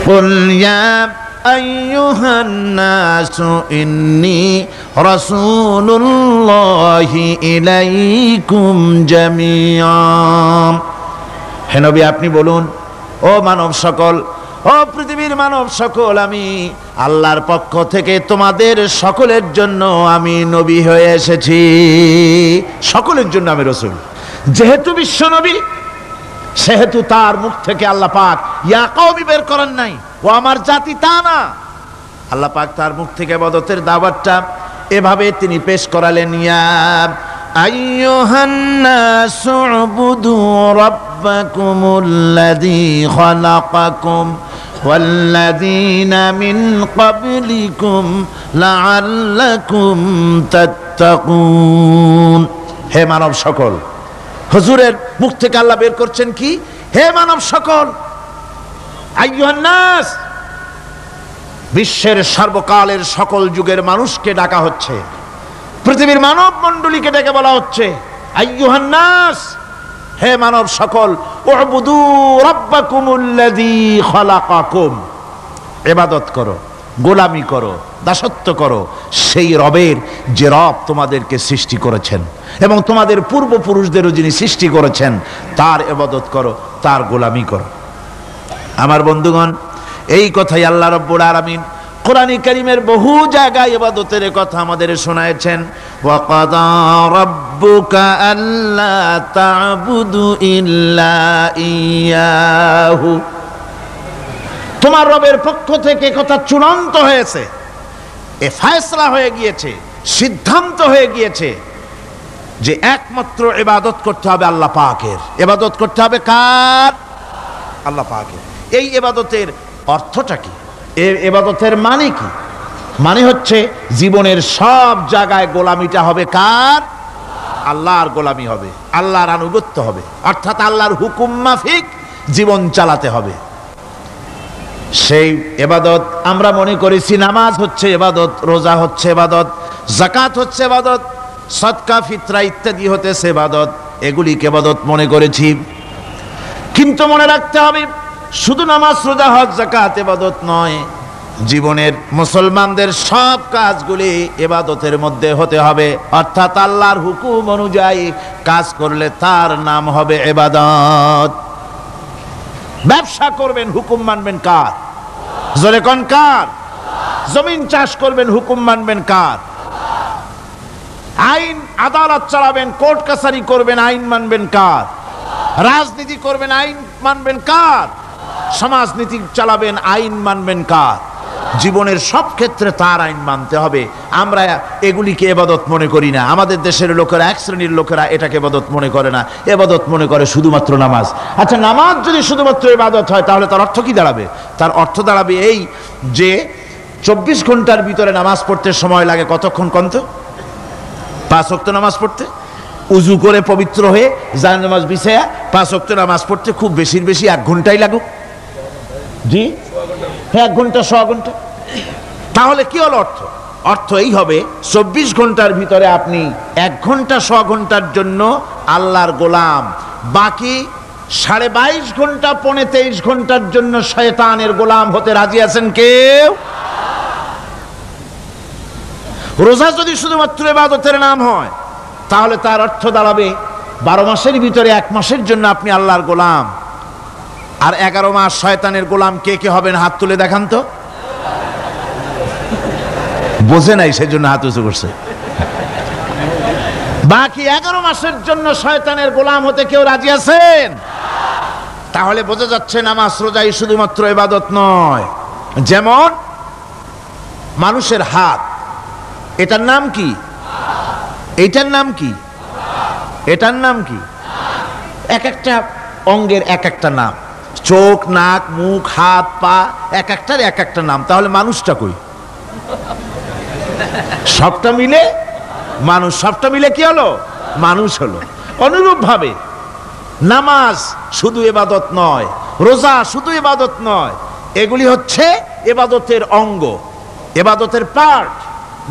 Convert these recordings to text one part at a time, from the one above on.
কুল ইয়া আইয়ুহান নাসু ইন্নী রাসূলুল্লাহি ইলাইকুম জামিআ। হে নবী, আপনি বলুন, ও মানব সকল, ও পৃথিবীর মানব সকল, আমি আল্লাহর পক্ষ থেকে তোমাদের সকলের জন্য আমি নবী হয়ে এসেছি। সকলের জন্য আমি রাসূল। যেহেতু বিশ্ব নবী, সেহেতু তার মুখ থেকে আল্লাহ পাক ইয়া কওমি বের করেন নাই, ও আমার জাতি, তা না। আল্লাহ পাক তার মুখ থেকে ইবাদতের দাওয়াতটা এভাবে তিনি পেশ করালেন, ইয়া আইয়ুহান নাসু উবুদু রাব্বাকুমুল্লাযী খালাকাকুম ওয়াল্লাযীনা মিন ক্বাবলিকুম লাআল্লাকুম তাত্তাকুন। হে মানব সকল, হুজুরের মুখ থেকে আল্লাহ বের করছেন কি? হে মানব সকল, আইয়ুহান নাস, বিশ্বের সর্বকালের সকল যুগের মানুষকে ডাকা হচ্ছে, পৃথিবীর মানব মণ্ডলীকে ডেকে বলা হচ্ছে, আইয়ুহান নাস, হে মানব সকল, উবুদু রাব্বাকুমুল্লাযী খালাকাকুম, ইবাদত করো, গোলামি করো, দাসত্ব করো সেই রবের যে রব তোমাদেরকে সৃষ্টি করেছেন এবং তোমাদের পূর্বপুরুষদেরও যিনি সৃষ্টি করেছেন, তার ইবাদত করো, তার গোলামি করো। আমার বন্ধুগণ, এই কথাই আল্লাহ রাব্বুল আলামিন কোরআনে কারীমের বহু জায়গায় ইবাদতের কথা আমাদের শোনায়েছেন। ওয়া কাদা রাব্বুকা আল্লা তা'বুদু ইল্লা ইয়াহু, তোমার রবের পক্ষ থেকে কথা চূড়ান্ত হয়েছে, এ ফয়সালা হয়ে গিয়েছে, সিদ্ধান্ত হয়ে গিয়েছে যে একমাত্র ইবাদত করতে হবে আল্লাহ পাকের। ইবাদত করতে হবে কার? আল্লাহ পাকের। এই ইবাদতের অর্থটা কি? এই ইবাদতের মানে কি? মানে হচ্ছে জীবনের সব জায়গায় গোলামিটা হবে কার? আল্লাহর গোলামি হবে, আল্লাহর আনুগত্য হবে, অর্থাৎ আল্লাহর হুকুম মাফিক জীবন চালাতে হবে। সেই ইবাদত আমরা মনে করেছি নামাজ হচ্ছে ইবাদত, রোজা হচ্ছে ইবাদত, যাকাত হচ্ছে ইবাদত, সদকা ফিতরা ইত্যাদি হতেছে ইবাদত, এগুলিকে ইবাদত মনে করেছি। কিন্তু মনে রাখতে হবে, শুধু নামাজ, রোজা, হজ, যাকাত ইবাদত নয়, জীবনের মুসলমানদের সব কাজগুলি ইবাদতের মধ্যে হতে হবে, অর্থাৎ আল্লাহর হুকুম অনুযায়ী কাজ করলে তার নাম হবে ইবাদত। ব্যবসা করবেন, হুকুম মানবেন কার? জোরে কোন কার? জমিন চাষ করবেন, হুকুম মানবেন কার? আইন আদালত চালাবেন, কোর্ট কাছারি করবেন, আইন মানবেন কার? রাজনীতি করবেন, আইন মানবেন কার? সমাজনীতি চালাবেন, আইন মানবেন কার? জীবনের সব ক্ষেত্রে তার আইন মানতে হবে। আমরা এগুলিকে ইবাদত মনে করি না। আমাদের দেশের লোকেরা, এক শ্রেণীর লোকেরা এটাকে ইবাদত মনে করে না, ইবাদত মনে করে শুধুমাত্র নামাজ। আচ্ছা, নামাজ যদি শুধুমাত্র ইবাদত হয় তাহলে তার অর্থ কি দাঁড়াবে? তার অর্থ দাঁড়াবে এই যে 24 ঘন্টার ভিতরে নামাজ পড়তে সময় লাগে কতক্ষণ? কত? 5 ওয়াক্ত নামাজ পড়তে, উজু করে পবিত্র হয়ে জান নামাজ বিছায়া 5 ওয়াক্ত নামাজ পড়তে খুব বেশির বেশি 1 ঘন্টাই লাগুক। জি, 1 ঘন্টা, 100 ঘন্টা। তাহলে কি হলো অর্থ? অর্থ এই হবে, 24 ঘন্টার ভিতরে আপনি 1 ঘন্টা 100 ঘন্টার জন্য আল্লাহর গোলাম, বাকি 22.5 ঘন্টা 23 ঘন্টার জন্য শয়তানের গোলাম হতে রাজি আছেন কেউ? রোজা যদি শুধুমাত্র ইবাদতের নাম হয় তাহলে তার অর্থ দাঁড়াবে 12 মাসের ভিতরে 1 মাসের জন্য আপনি আল্লাহর গোলাম, আর 11 মাস শয়তানের গোলাম। কে কে হবেন হাত তুলে দেখান তো। বোঝে নাই সেজন্য হাত উঁচু করছে। বাকি 11 মাসের জন্য শয়তানের গোলাম হতে কেউ রাজি আছেন? তাহলে বোঝা যাচ্ছে নামাজ রোজাই শুধুমাত্র ইবাদত নয়। যেমন মানুষের হাত, এটার নাম কি? এটার নাম কি? এটার নাম কি? এক একটা অঙ্গের এক একটা নাম, চোখ, নাক, মুখ, হাত, পা, এক একটার এক একটা নাম। তাহলে মানুষটা কই? সবটা মিলে মানুষ, সবটা মিলে কি হলো? মানুষ হলো। অনুরূপ ভাবে নামাজ শুধু ইবাদত নয়, রোজা শুধু ইবাদত নয়, এগুলি হচ্ছে ইবাদতের অঙ্গ, ইবাদতের পার্ট।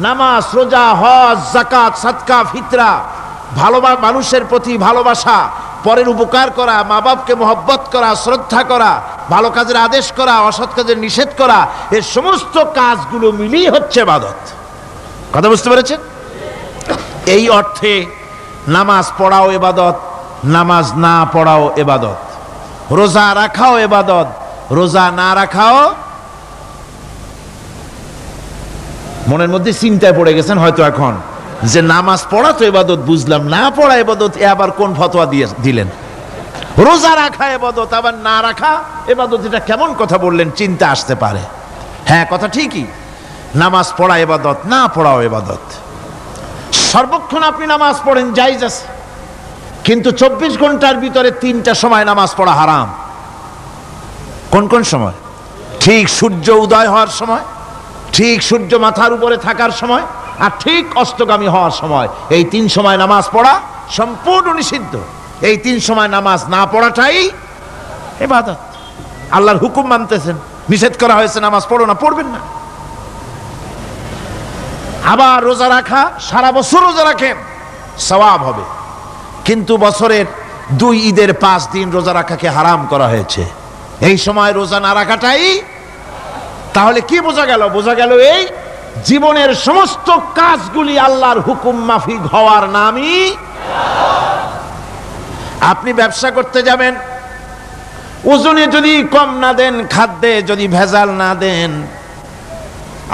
নামাজ, রোজা, হজ, যাকাত, সাদকা, ফিতরা, ভালোবাসা, মানুষের প্রতি ভালোবাসা, পরের উপকার করা, মা বাপকে মহব্বত করা, শ্রদ্ধা করা, ভালো কাজের আদেশ করা, অসৎ কাজের নিষেধ করা, এই সমস্ত কাজগুলো মিলিয়ে হচ্ছে ইবাদত। কথা বুঝতে পেরেছেন? এই অর্থে নামাজ পড়াও ইবাদত, নামাজ না পড়াও ইবাদত, রোজা রাখাও ইবাদত, রোজা না রাখাও। মনের মধ্যে চিন্তায় পড়ে গেছেন হয়তো এখন যে নামাজ পড়া তো ইবাদত বুঝলাম, না পড়া ইবাদত, এ আবার কোন ফতোয়া দিলেন? রোজা রাখা ইবাদত আবার না রাখা ইবাদত, এটা কেমন কথা বললেন? চিন্তা আসতে পারে। হ্যাঁ, কথা ঠিকই, নামাজ পড়া ইবাদত, না পড়াও ইবাদত। সর্বক্ষণ আপনি নামাজ পড়েন জায়েজ আছে, কিন্তু 24 ঘন্টার ভিতরে 3টা সময় নামাজ পড়া হারাম। কোন কোন সময়? ঠিক সূর্য উদয় হওয়ার সময়, ঠিক সূর্য মাথার উপরে থাকার সময়, আর ঠিক অস্তগামী হওয়ার সময়। এই 3 সময় নামাজ পড়া সম্পূর্ণ নিষিদ্ধ। এই 3 সময় নামাজ না পড়াটাই ইবাদত। আল্লাহর হুকুম মানতেছেন, নিষেধ করা হয়েছে নামাজ পড়ো না, পড়বেন না। আবার রোজা রাখা, সারা বছর রোজা রাখেন, সওয়াব হবে, কিন্তু বছরের 2 ঈদের 5 দিন রোজা রাখাকে হারাম করা হয়েছে। এই সময় রোজা না রাখাটাই, তাহলে কি বোঝা গেল? বোঝা গেল এই জীবনের সমস্ত কাজগুলি আল্লাহর হুকুম মাফিক হওয়ার নামই। আপনি ব্যবসা করতে যাবেন, ওজনে যদি কম না দেন, খাদ্যে যদি ভেজাল না দেন,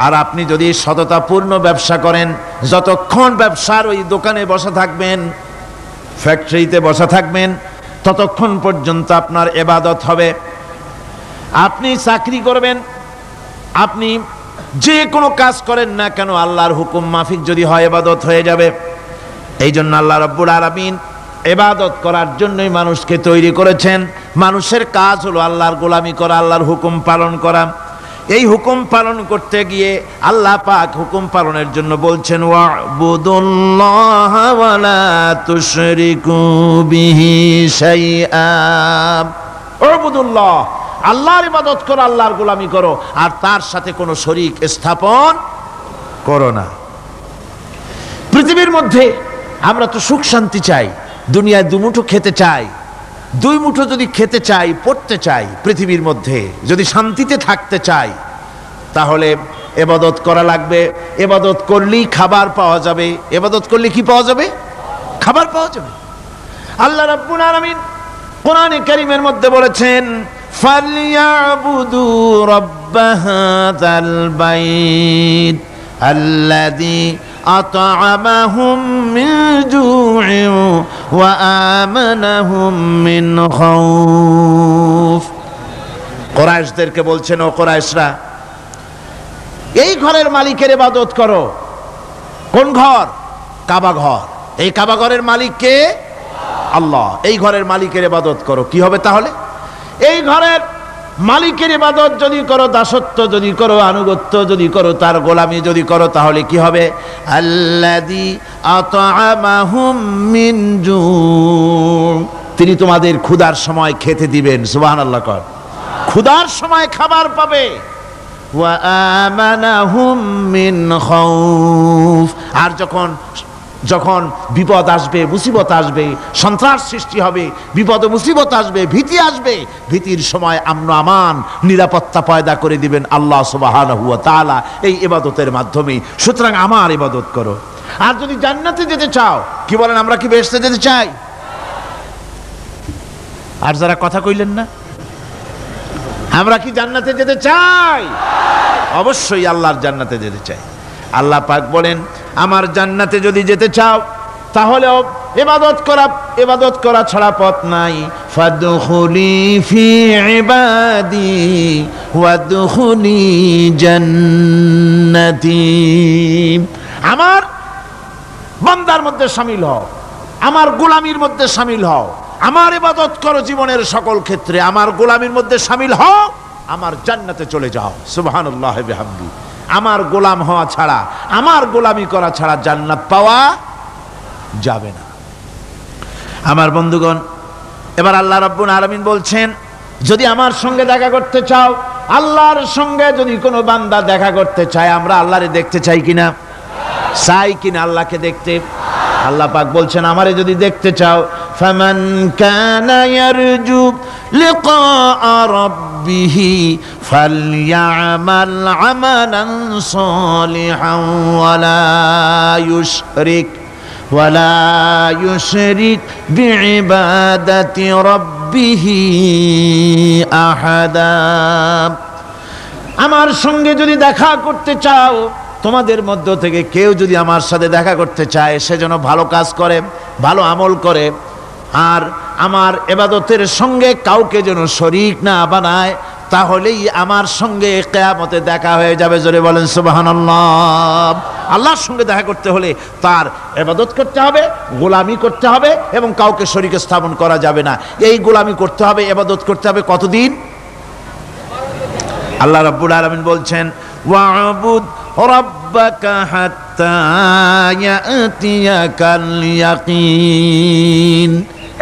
আর আপনি যদি সততাপূর্ণ ব্যবসা করেন, যতক্ষণ ব্যবসার ওই দোকানে বসা থাকবেন, ফ্যাক্টরিতে বসা থাকবেন, ততক্ষণ পর্যন্ত আপনার ইবাদত হবে। আপনি চাকরি করবেন, আপনি যে কোনো কাজ করেন না কেন, আল্লাহর হুকুম মাফিক যদি হয় ইবাদত হয়ে যাবে। এই জন্য আল্লাহ রাব্বুল আলামিন ইবাদত করার জন্যই মানুষকে তৈরি করেছেন। মানুষের কাজ হলো আল্লাহর গোলামি করা, আল্লাহর হুকুম পালন করা। এই হুকুম পালন করতে গিয়ে আল্লাহ পাক হুকুম পালনের জন্য বলছেন, ওয়াবুদুল্লাহ ওয়া লা তুশরিকু বিহি শাইআ। ওয়াবুদুল্লাহ, আল্লাহর ইবাদত করো, আল্লাহর গোলামি করো, আর তার সাথে কোনো শরীক স্থাপন করো না। পৃথিবীর মধ্যে আমরা তো সুখ শান্তি চাই, দুনিয়ায় দুমুঠো খেতে চাই। 2 মুঠো যদি খেতে চাই, পড়তে চাই, পৃথিবীর মধ্যে যদি শান্তিতে থাকতে চাই, তাহলে ইবাদত করা লাগবে। ইবাদত করলেই খাবার পাওয়া যাবে। ইবাদত করলে কি পাওয়া যাবে? খাবার পাওয়া যাবে। আল্লাহ রাব্বুল আলামিন কোরআনে কারীমের মধ্যে বলেছেন, ফালইয়াবুদু রাব্ব হাযাল বাইত আল্লাযী আত'আমাহুম মিন জু'ইন ওয়া আমানাহুম মিন খাউফ। কুরাইশদেরকে বলছেন, ও কুরাইশরা, এই ঘরের মালিকের ইবাদত করো। কোন ঘর? কাবা ঘর। এই কাবা ঘরের মালিক কে? আল্লাহ। এই ঘরের মালিকের ইবাদত করো। কি হবে তাহলে? এই ঘরের মালিকের ইবাদত যদি করো, দাসত্ব যদি করো, আনুগত্য যদি করো, তার গোলামি যদি করো, তাহলে কি হবে? আল্লাযী আত'আমাহুম মিন জু', তিনি তোমাদের ক্ষুধার সময় খেতে দিবেন। সুবহানাল্লাহ কর। ক্ষুধার সময় খাবার পাবে। ওয়া আমানাহুম মিন খাউফ, আর যখন বিপদ আসবে, মুসিবত আসবে, সন্ত্রাস সৃষ্টি হবে, বিপদ মুসিবত আসবে, ভীতি আসবে, ভীতির সময় আমন আমান, নিরাপত্তা পয়দা করে দিবেন আল্লাহ সুবহানাহু ওয়া তাআলা এই ইবাদতের মাধ্যমে। সুতরাং আমার ইবাদত করো। আর যদি জান্নাতে যেতে চাও, কি বলেন, আমরা কি বেহেশতে যেতে চাই? আর যারা কথা কইলেন না, আমরা কি জান্নাতে যেতে চাই? অবশ্যই আল্লাহর জান্নাতে যেতে চাই। আল্লাহ পাক বলেন, আমার জান্নাতে যদি যেতে চাও, তাহলে ইবাদত করা ছাড়া পথ নাই। ফাদখুলি ফি ইবাদি ওয়াদখুলি জান্নাতি, আমার বান্দার মধ্যে শামিল হও, আমার গোলামির মধ্যে শামিল হও, আমার ইবাদত করো জীবনের সকল ক্ষেত্রে, আমার গোলামির মধ্যে শামিল হও, আমার জান্নাতে চলে যাও। সুবহানাল্লাহ বিহামদি। আমার গোলাম হওয়া ছাড়া, আমার গোলামি করা ছাড়া জান্নাত পাওয়া যাবে না। আমার বন্ধুগণ, এবার আল্লাহ রাব্বুল আলামিন বলছেন, যদি আমার সঙ্গে দেখা করতে চাও, আল্লাহর সঙ্গে যদি কোনো বান্দা দেখা করতে চায়, আমরা আল্লাহরে দেখতে চাই কিনা? চাই কিনা আল্লাহকে দেখতে? আল্লাহ পাক বলছেন, আমারে যদি দেখতে চাও, ফামান কানা ইয়ারজু লিকা রাব্বিহি ফালইআমাল আমালান সালিহান ওয়ালা ইউশরিক বিইবাদাতি রাব্বিহি আহাদা। আমার সঙ্গে যদি দেখা করতে চাও, তোমাদের মধ্য থেকে কেউ যদি আমার সাথে দেখা করতে চায়, সে যেন ভালো কাজ করে, ভালো আমল করে, আর আমার ইবাদতের সঙ্গে কাউকে যেন শরীক না বানায়, তাহলেই আমার সঙ্গে কিয়ামতে দেখা হয়ে যাবে। জোরে বলেন সুবহানাল্লাহ। আল্লাহর সঙ্গে দেখা করতে হলে তার ইবাদত করতে হবে, গোলামি করতে হবে, এবং কাউকে শরীক স্থাপন করা যাবে না। এই গোলামি করতে হবে, ইবাদত করতে হবে কতদিন? আল্লাহ রাব্বুল আলামিন বলছেন, ওয়া'বুদ রাব্বাকা হাত্তা ইয়াতিয়াকাল ইয়াকিন।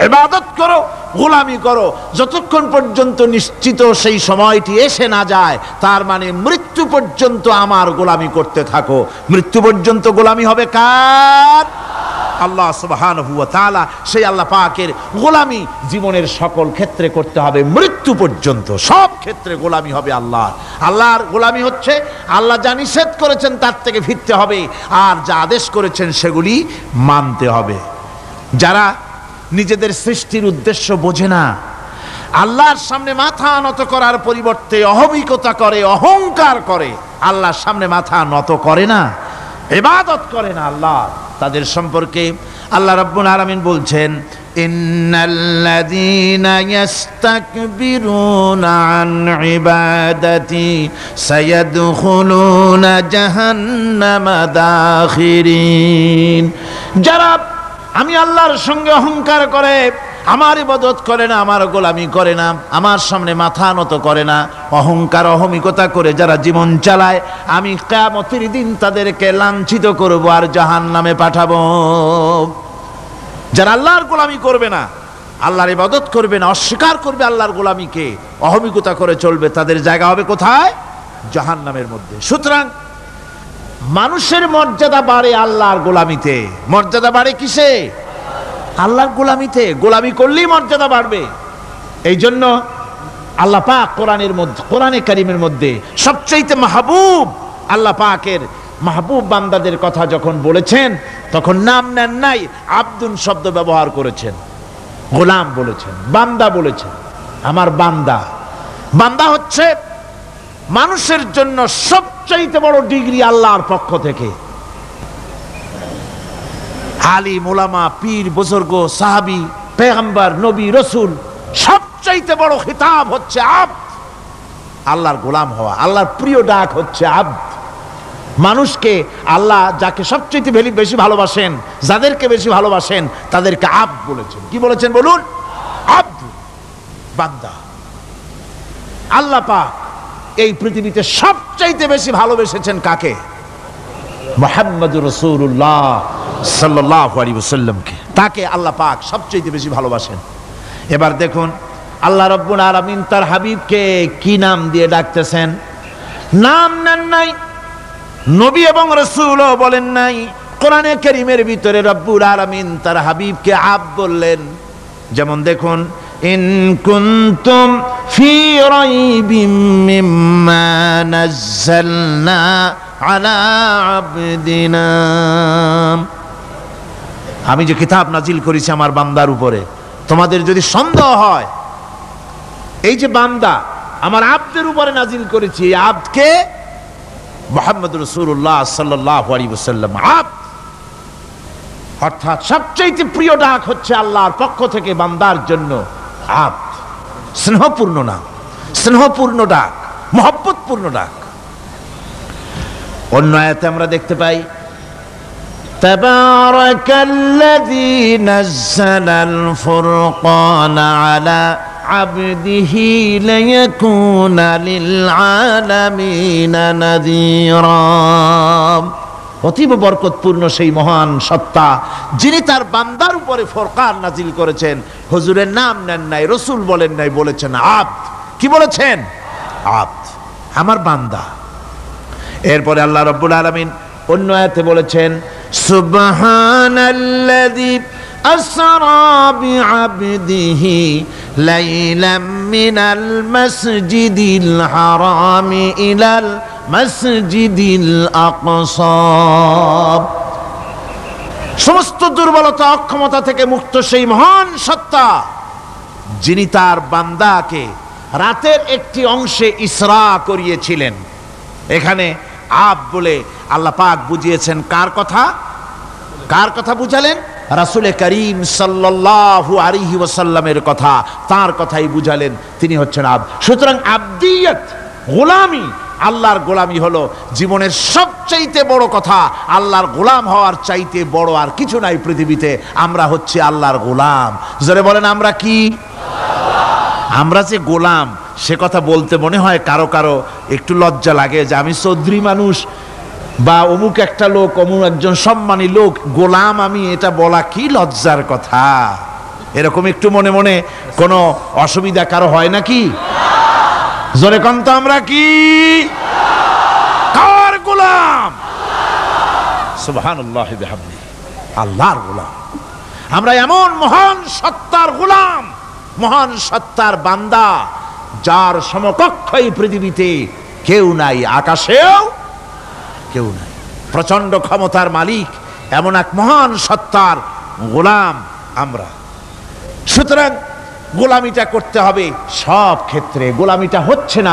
ইবাদত করো, গোলামি করো, যতক্ষণ পর্যন্ত নিশ্চিত সেই সময়টি এসে না যায়, তার মানে মৃত্যু পর্যন্ত আমার গোলামি করতে থাকো। মৃত্যু পর্যন্ত গোলামি হবে কার? আল্লাহ সুবহানাহু ওয়া তাআলা। সেই আল্লাহ পাকের গোলামি জীবনের সকল ক্ষেত্রে করতে হবে, মৃত্যু পর্যন্ত সব ক্ষেত্রে গোলামি হবে আল্লাহর। আল্লাহর গোলামি হচ্ছে আল্লাহ যা নিষেধ করেছেন তার থেকে ফিরতে হবে, আর যা আদেশ করেছেন সেগুলি মানতে হবে। যারা নিজেদের সৃষ্টির উদ্দেশ্য বোঝে না, আল্লাহর সামনে মাথা নত করার পরিবর্তে অহমিকতা করে, অহংকার করে, আল্লাহর সামনে মাথা নত করে না, ইবাদত করে না আল্লাহ, তাদের সম্পর্কে আল্লাহ রাব্বুল আলামিন বলছেন, ইন্নাল্লাযীনা ইস্তাকবিরুনা আন ইবাদাতি সায়াদখুলুনা জাহান্নামা দাখিরিন। যারা আমি আল্লাহর সঙ্গে অহংকার করে, আমার ইবাদত করে না, আমার গোলামি করে না, আমার সামনে মাথা নত করে না, অহংকার অহমিকতা করে যারা জীবন চালায়, আমি কিয়ামতের দিন তাদেরকে লাঞ্ছিত করব আর জাহান্নামে পাঠাবো। যারা আল্লাহর গোলামি করবে না, আল্লাহর ইবাদত করবে না, অস্বীকার করবে আল্লাহর গোলামিকে, অহমিকতা করে চলবে, তাদের জায়গা হবে কোথায়? জাহান্নামের মধ্যে। সুতরাং মানুষের মর্যাদা বাড়ে আল্লাহর গোলামিতে। মর্যাদা বাড়ে কিসে? আল্লাহর গোলামিতে। গোলামি করলেই মর্যাদা বাড়বে। এই জন্য আল্লাহ পাক কোরআনের মধ্যে, কোরআনে কারীমের মধ্যে সবচেয়ে মাহবুব, আল্লাহ পাকের মাহবুব বান্দাদের কথা যখন বলেছেন, তখন নাম নেন নাই, আব্দুন শব্দ ব্যবহার করেছেন, গোলাম বলেছেন, বান্দা বলেছেন। আমার বান্দা। বান্দা হচ্ছে মানুষের জন্য সবচাইতে বড় ডিগ্রি আল্লাহর পক্ষ থেকে। আলিম, উলামা, পীর, বুজুর্গ, সাহাবী, পেগম্বর, নবী, রসুল, সবচাইতে বড় খিতাব হচ্ছে আব্দ। আল্লাহর গোলাম হওয়া, আল্লাহর প্রিয় ডাক হচ্ছে আব্দ। মানুষকে আল্লাহ যাকে সবচাইতে বেশি ভালোবাসেন, যাদেরকে বেশি ভালোবাসেন, তাদেরকে আব্দ বলেছেন। কি বলেছেন বলুন? আব্দ, বান্দা। আল্লাহ পাক এই পৃথিবীতে সবচাইতে বেশি ভালোবেসেছেন কাকে? মুহাম্মদুর রাসূলুল্লাহ সাল্লাল্লাহু আলাইহি ওয়াসাল্লামকে। তাকে আল্লাহ পাক সবচাইতে বেশি ভালোবাসেন। এবার দেখুন আল্লাহ রাব্বুল আলামিন তার হাবিবকে কি নাম দিয়ে ডাকতেছেন? নাম নেন নাই, নবী এবং রাসূলও বলেন নাই। কোরআনে কারীমের ভিতরে রব্বুল আলামিন তার হাবিবকে আব্দ বললেন। যেমন দেখুন, ইন কুনতুম ফি রাইবিম মিম্মা নাযালনা আলা আবদিনা। আমি যে কিতাব নাজিল করেছি আমার বান্দার উপরে, তোমাদের যদি সন্দেহ হয়, এই যে বান্দা আমার আব্দের উপরে নাজিল করেছি, এই আব্দকে মুহাম্মদ রাসূলুল্লাহ সাল্লাল্লাহু আলাইহি ওয়াসাল্লাম আব্দ, অর্থাৎ সবচেয়ে প্রিয় ডাক হচ্ছে আল্লাহর পক্ষ থেকে বান্দার জন্য আব্দ। স্নেহপূর্ণ নাম, স্নেহপূর্ণ ডাক, মহব্বতপূর্ণ ডাক। অন্য আয়াতে আমরা দেখতে পাই, তাবারাকাল্লাযী নাযালাল ফুরকানা আলা আবদিহি লিয়াকুনা লিল আলামিনা নাযীরা। অতীব বরকতপূর্ণ সেই মহান সত্তা যিনি তার বান্দার উপরে ফুরকান নাজিল করেছেন। হুজুরের নাম নেন নাই, রাসূল বলেন নাই, বলেছেন আব্দ। কি বলেছেন? আব্দ, আমার বান্দা। এরপরে আল্লাহ রাব্বুল আলামিন অন্য আয়াতে বলেছেন, সুবহানাল্লাযী আসরা বিআবদিহি লাইলাম মিনাল মাসজিদিল হারামি ইলাল মাসজিদিল আকসা। সমস্ত দুর্বলতা অক্ষমতা থেকে মুক্ত সেই মহান সত্তা যিনি তার বান্দাকে রাতের একটি অংশে ইসরা করিয়েছিলেন। এখানে আব বলে আল্লাহ পাক বুঝিয়েছেন কার কথা? কার কথা বুঝালেন? রাসূল করিম সাল্লাল্লাহু আলাইহি ওয়াসাল্লামের কথা, তার কথাই বুঝালেন, তিনি হচ্ছেন আব। সুতরাং আবদিয়ত, গোলামি, আল্লাহর গোলামি হলো জীবনের সবচাইতে বড় কথা। আল্লাহর গোলাম হওয়ার চাইতে বড় আর কিছু নাই পৃথিবীতে। আমরা হচ্ছে আল্লাহর গোলাম। জোরে বলেন আমরা কি? আমরা যে গোলাম, সে কথা বলতে মনে হয় কারো কারো একটু লজ্জা লাগে যে আমি চৌধুরী মানুষ বা অমুক একটা লোক, অমুক একজন সম্মানী লোক, গোলাম আমি, এটা বলা কি লজ্জার কথা। এরকম একটু মনে মনে কোনো অসুবিধা কারো হয় নাকি? জোরে কোন তো আমরা কি? কার গোলাম? সুবহানাল্লাহি বিহামদিহি, আল্লাহর গোলাম। আমরা এমন মহান সত্তার গোলাম, মহান সত্তার বান্দা, যার সমকক্ষ এই পৃথিবীতে কেউ নাই, আকাশেও কেউ নাই। প্রচন্ড ক্ষমতার মালিক এমন এক মহান সত্তার গোলাম আমরা। সুতরাং গোলামিটা করতে হবে সব ক্ষেত্রে। গোলামিটা হচ্ছে না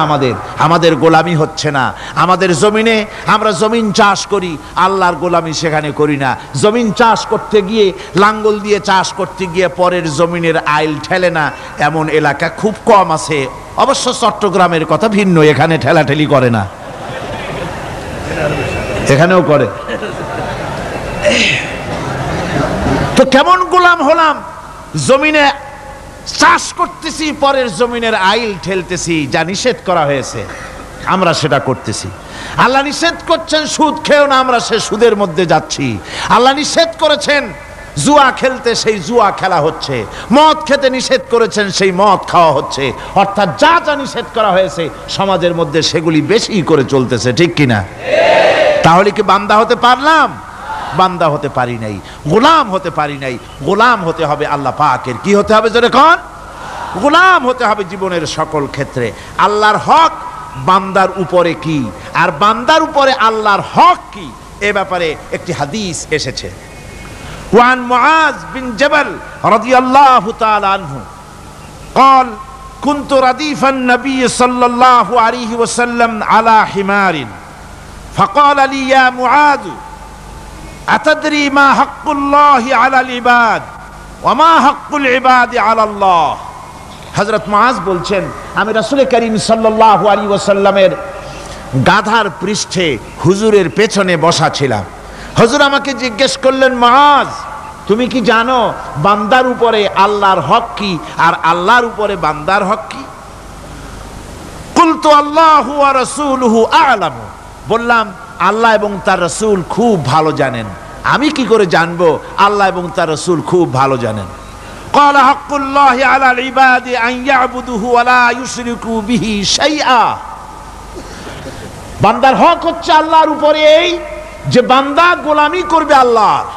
আমাদের গোলামি হচ্ছে না। আমাদের জমিনে আমরা জমিন চাষ করি, আল্লাহর গোলামি সেখানে করি না। জমিন চাষ করতে গিয়ে, লাঙ্গল দিয়ে চাষ করতে গিয়ে পরের জমিনের আইল ঠেলে না, এমন এলাকা খুব কম আছে। অবশ্য চট্টগ্রামের কথা ভিন্ন, এখানে ঠেলাঠেলি করে না, এখানেও করে। তো কেমন গোলাম হলাম? জমিনে চাষ করতেছি, পরের জমিনের আইল ঠেলতেছি, যা নিষেধ করা হয়েছে আমরা সেটা করতেছি। আল্লাহ নিষেধ করছেন সুদ খেও না, আমরা সে সুদের মধ্যে যাচ্ছি। আল্লাহ নিষেধ করেছেন জুয়া খেলতে, সেই জুয়া খেলা হচ্ছে। মদ খেতে নিষেধ করেছেন, সেই মদ খাওয়া হচ্ছে। অর্থাৎ যা যা নিষেধ করা হয়েছে সমাজের মধ্যে সেগুলি বেশি করে চলতেছে, ঠিক কিনা? তাহলে কি বান্দা হতে পারলাম? বান্দা হতে পারি নাই, গোলাম হতে পারি নাই। গোলাম হতে হবে আল্লাহ পাকের। কি হতে হবে জোরে কোন? গোলাম হতে হবে জীবনের সকল ক্ষেত্রে। আল্লাহর হক বান্দার উপরে কি, আর বান্দার উপরে আল্লাহর হক কি, এ ব্যাপারে একটি হাদিস এসেছে। ওয়ান মুআজ বিন জাবাল রাদিয়াল্লাহু তাআলা আনহু قال كنت رديف النبي صلى الله عليه وسلم على حمار فقال لي يا معاذ أتدري ما حق الله على العباد وما حق العباد على الله। হযরত মুআজ বলছেন, আমি রাসূল করিম সাল্লাল্লাহু আলাইহি ওয়াসাল্লামের গাধার পৃষ্ঠে হুজুরের পেছনে বসা ছিলাম। হুজুর আমাকে জিজ্ঞেস করলেন, মুআজ তুমি কি জানো বান্দার উপরে আল্লাহর হক কি আর আল্লাহর উপরে বান্দার হক কি? কুলতু আল্লাহু ওয়া রাসূলুহু আ'লামু, বললাম আল্লাহ এবং তার রাসূল খুব ভালো জানেন। আমি কি করে জানবো? আল্লাহ এবং তার রাসূল খুব ভালো জানেন। ক্বালা হাক্কুল্লাহি আলাল ইবাদি আন ইয়াবুদুহু ওয়া লা ইউশরিকু বিহি শাইআ। বান্দার হক হচ্ছে আল্লাহর উপরে এই যে বান্দা গোলামি করবে আল্লাহর,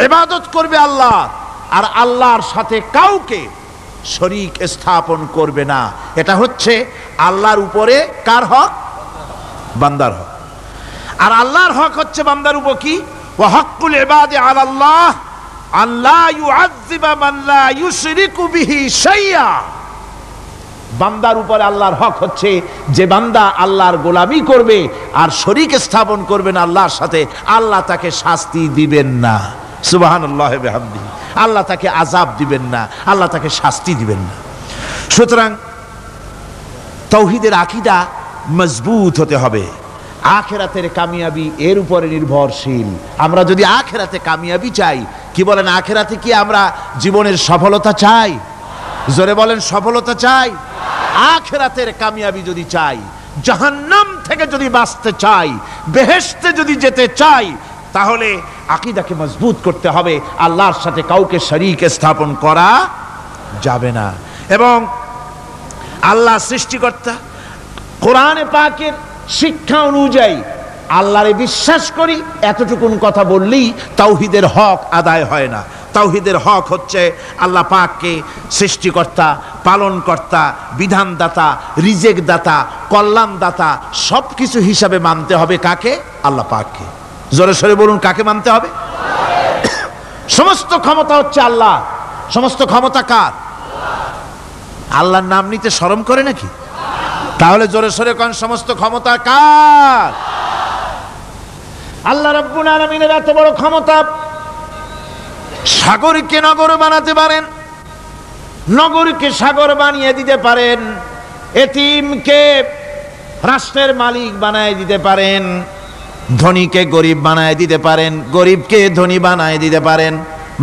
ইবাদত করবে আল্লাহ, আর আল্লাহর সাথে কাউকে শরীক স্থাপন করবে না। এটা হচ্ছে আল্লাহর উপরে কার হক? বান্দার হক। আর আল্লাহর হক হচ্ছে বান্দার উপর কি? ওয়া হাক্কুল ইবাদি আলাল্লাহ আল্লা ইউআযযিবা মান লা ইউশরিকু বিহি শাইআ। বান্দার উপরে আল্লাহর হক হচ্ছে যে বান্দা আল্লাহর গোলামি করবে আর শরীক স্থাপন করবে না আল্লাহর সাথে, আল্লাহ তাকে শাস্তি দিবেন না। সুবহানাল্লাহি ওয়া বিহামদিহি। আল্লাহ তাকে আযাব দিবেন না, আল্লাহ তাকে শাস্তি দিবেন না। সুতরাং তাওহীদের আকীদা মজবুত হতে হবে। আখিরাতের কামিয়াবি এর উপরে নির্ভরশীল। আমরা যদি আখিরাতে কামিয়াবি চাই, কি বলেন, আখিরাতে কি আমরা জীবনের সফলতা চাই? জোরে বলেন, সফলতা চাই? আখিরাতের কামিয়াবি যদি চাই, জাহান্নাম থেকে যদি বাঁচতে চাই, বেহেশতে যদি যেতে চাই, তাহলে আকীদাকে মজবুত করতে হবে। আল্লাহর সাথে কাউকে শরীক স্থাপন করা যাবে না। এবং আল্লাহ সৃষ্টিকর্তা, কোরআনে পাকের শিক্ষা অনুযায়ী আল্লাহরে বিশ্বাস করি, এতটুকুন কথা বললেই তাওহীদের হক আদায় হয় না। তাওহীদের হক হচ্ছে আল্লাহ পাককে সৃষ্টিকর্তা, পালনকর্তা, বিধানদাতা, রিজেক দাতা, কল্যাণদাতা সবকিছু হিসাবে মানতে হবে কাকে? আল্লাহ পাককে। জোরে সরে বলুন, কাকে মানতে হবে? সমস্ত ক্ষমতা হচ্ছে আল্লাহ। সমস্ত ক্ষমতা কার? আল্লাহর নাম নিতে শরম করে নাকি? তাহলে জোরে সরে কোন সমস্ত ক্ষমতা কার? আল্লাহ রাব্বুল আলামিনের এত বড় ক্ষমতা, সাগরকে নগর বানাতে পারেন, নগরকে সাগর বানিয়ে দিতে পারেন, এতিমকে রাষ্ট্রের মালিক বানায় দিতে পারেন, ধনীকে গরিব বানায় দিতে পারেন, গরিবকে ধনী বানায় দিতে পারেন,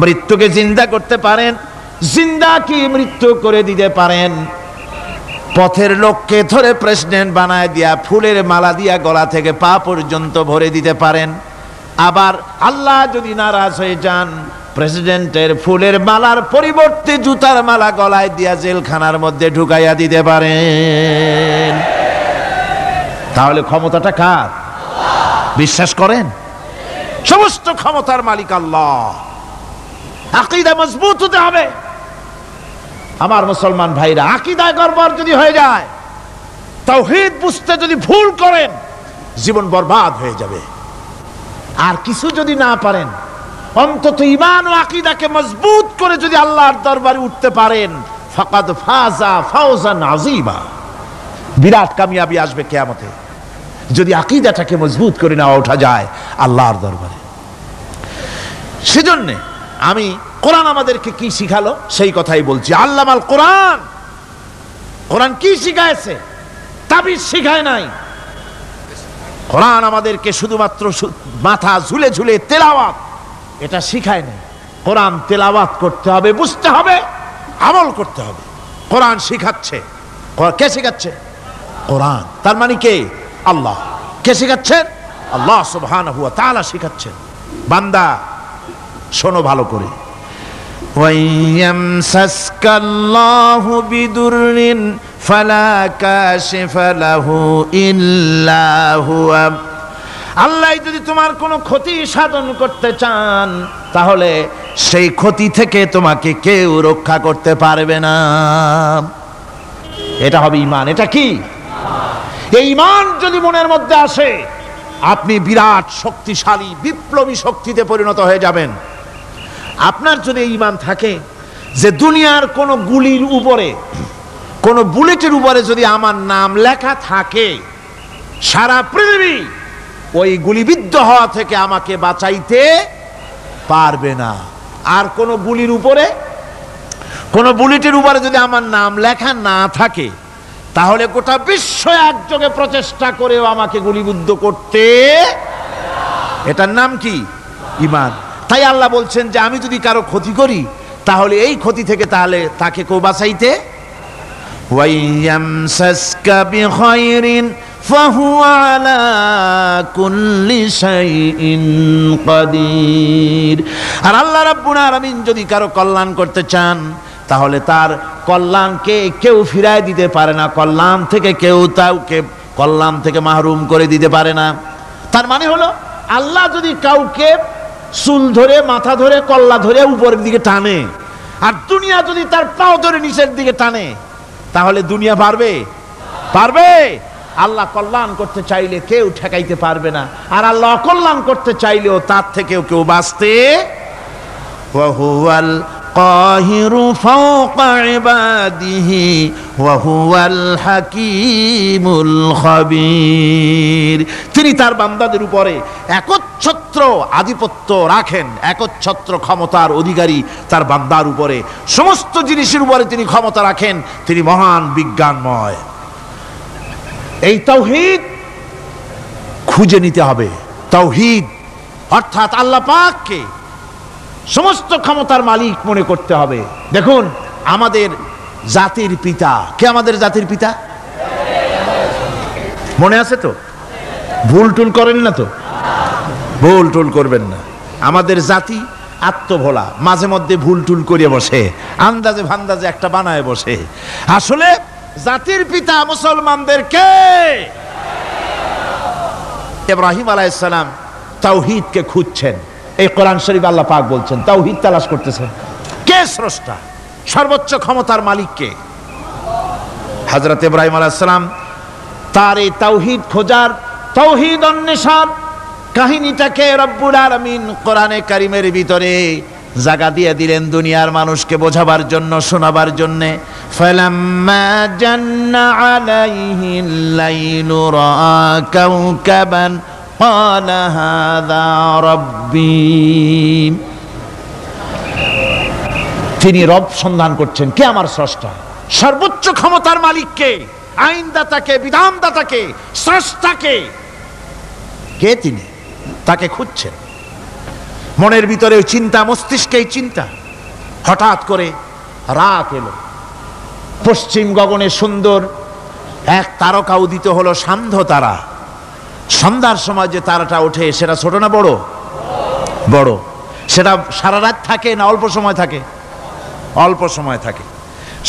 মৃত্যুকে জিন্দা করতে পারেন, জিন্দাকে মৃত্যু করে দিতে পারেন, পথের লোককে ধরে প্রেসিডেন্ট বানায় দিয়া ফুলের মালা দিয়া গলা থেকে পা পর্যন্ত ভরে দিতে পারেন। আবার আল্লাহ যদি নারাজ হয়ে যান, প্রেসিডেন্টের ফুলের মালার পরিবর্তে জুতার মালা গলায় দিয়া জেলখানার মধ্যে ঢুকাইয়া দিতে পারেন। তাহলে ক্ষমতাটা কার? বিশ্বাস করেন? সমস্ত ক্ষমতার মালিক আল্লাহ। আকীদা মজবুত হতে হবে আমার মুসলমান ভাইরা। আকীদায় গড়বড় যদি হয়ে যায়, তাওহীদ বুঝতে যদি ভুল করেন, জীবন বরবাদ হয়ে যাবে। আর কিছু যদি না পারেন, অন্তত ঈমান ও আকীদাকে মজবুত করে যদি আল্লাহর দরবারে উঠতে পারেন, ফাকাদ ফাজা ফাওজান আযীমা, বিরাট কামিয়াবি আসবে কিয়ামতে যদি আকীদাটাকে মজবুত করে না ওঠা যায় আল্লাহর দরবারে। সেজন্য আমি কোরআন আমাদেরকে কি শিখালো সেই কথাই বলছি। আল্লামাল কোরআন, কোরআন কি শিখায়ছে? তাবিজ শিখায় নাই। কোরআন আমাদেরকে শুধুমাত্র মাথা ঝুলে ঝুলে তেলাওয়াত এটা শিখায় নাই। কোরআন তেলাওয়াত করতে হবে, বুঝতে হবে, আমল করতে হবে। কোরআন শিখাচ্ছে। কে শিখাচ্ছে? কোরআন। তার মানে কে? আল্লাহ। কে শিখাচ্ছেন? আল্লাহ সুবহানাহু ওয়া তাআলা শিখাচ্ছেন। বান্দা শোনো ভালো করে। ওয়াইয়ামসাসকাল্লাহু বিদুররিন ফালা কাশিফা লাহু ইল্লা হুয়া। আল্লাহ যদি তোমার কোনো ক্ষতি সাধন করতে চান, তাহলে সেই ক্ষতি থেকে তোমাকে কেউ রক্ষা করতে পারবে না। এটা হবে ঈমান। এটা কি? এই ঈমান যদি মনের মধ্যে আসে, আপনি বিরাট শক্তিশালী বিপ্লবী শক্তিতে পরিণত হয়ে যাবেন। আপনার যদি ঈমান থাকে যে দুনিয়ার কোন গুলির উপরে, কোন বুলেটের উপরে যদি আমার নাম লেখা থাকে, সারা পৃথিবী ওই গুলিবিদ্ধ হওয়া থেকে আমাকে বাঁচাইতে পারবে না। আর কোন গুলির উপরে, কোন বুলেটের উপরে যদি আমার নাম লেখা না থাকে, তাহলে গোটা বিশ্ব একযোগে প্রচেষ্টা করেও আমাকে গুলিবিদ্ধ করতে, এটার নাম কি? ঈমান। তাই আল্লাহ বলছেন যে আমি যদি কারো ক্ষতি করি, তাহলে এই ক্ষতি থেকে তাহলে তাকে কেউ বাঁচাইতে। ওয়াইয়ামসাসকা বিখাইরিন ফাহুয়া আলা কুল্লি শাইইন কাদির। আর আল্লাহ রাব্বুল আলামিন যদি কারো কল্যাণ করতে চান, তাহলে তার কল্যাণকে কেউ ফিরায় দিতে পারে না। কল্যাণ থেকে কেউ তাকে কল্যাণ থেকে মাহরুম করে দিতে পারে না। তার মানে হলো, আল্লাহ যদি কাউকে চুল ধরে, মাথা ধরে, কল্লা ধরে উপরের দিকে টানে, আর দুনিয়া যদি তার পাও ধরে নিচের দিকে টানে, তাহলে দুনিয়া পারবে? পারবে? আল্লাহ কল্যাণ করতে চাইলে কেউ ঠেকাইতে পারবে না, আর আল্লাহ অকল্যাণ করতে চাইলেও তার থেকেও কেউ বাঁচতে। ওয়া হুয়াল কাহিরু ফাওকা ইবাদিহি ওয়া হুয়াল হাকীমুল খাবীর। তিনি তার বান্দাদের উপরে একচ্ছত্র আধিপত্য রাখেন, একচ্ছত্র ক্ষমতার অধিকারী তার বান্দার উপরে, সমস্ত জিনিসের উপরে তিনি ক্ষমতা রাখেন। তিনি মহান বিজ্ঞানময়। এই তাওহীদ খুঁজে নিতে হবে। তাওহীদ অর্থাৎ আল্লাহ পাককে সমস্ত ক্ষমতার মালিক মনে করতে হবে। দেখুন, আমাদের জাতির পিতা কে? আমাদের জাতির পিতা মনে আছে তো? ভুল টুল করেন না তো? ভুল টুল করবেন না। আমাদের জাতি আত্মভোলা, মাঝে মধ্যে ভুল টুল করে বসে, আন্দাজে ভান্দাজে একটা বানায় বসে। আসলে জাতির পিতা মুসলমানদের কে? ইব্রাহিম আলাইহিস সালাম তাওহীদকে খুঁজছেন। এই কোরআন শরীফ আল্লাহ পাক বলছেন, তাওহীদ তালাশ করতেছেন। কে স্রষ্টা? সর্বোচ্চ ক্ষমতার মালিক কে? হযরত ইব্রাহিম আলাইহিস সালাম তার এই তাওহীদ খোঁজার, তাওহীদ অন্বেষণ কাহিনীটাকে রব্বুল আলামিন কোরআনে কারীমের ভিতরে জায়গা দিয়ে দিলেন দুনিয়ার মানুষকে বোঝাবার জন্য, শোনাবার জন্য। ফালাম্মা জান্না আলাইহিল লাইলু রাআ কাওকাবান ক্বালা হাযা রাব্বী। তিনি রব সন্ধান করছেন, কে আমার স্রষ্টা? সর্বোচ্চ ক্ষমতার মালিককে, আইনদাতাকে, বিধানদাতাকে, স্রষ্টাকে, কে তিনি? তাকে খুঁজছেন। মনের ভিতরে চিন্তা, মস্তিষ্কে চিন্তা। হঠাৎ করে রাত এলো, পশ্চিম গগনে সুন্দর এক তারকা উদিত হলো, সান্ধ্য তারা। সন্ধ্যার সময় যে তারাটা ওঠে সেটা ছোট না বড়? বড়। সেটা সারা রাত থাকে না অল্প সময় থাকে? অল্প সময় থাকে।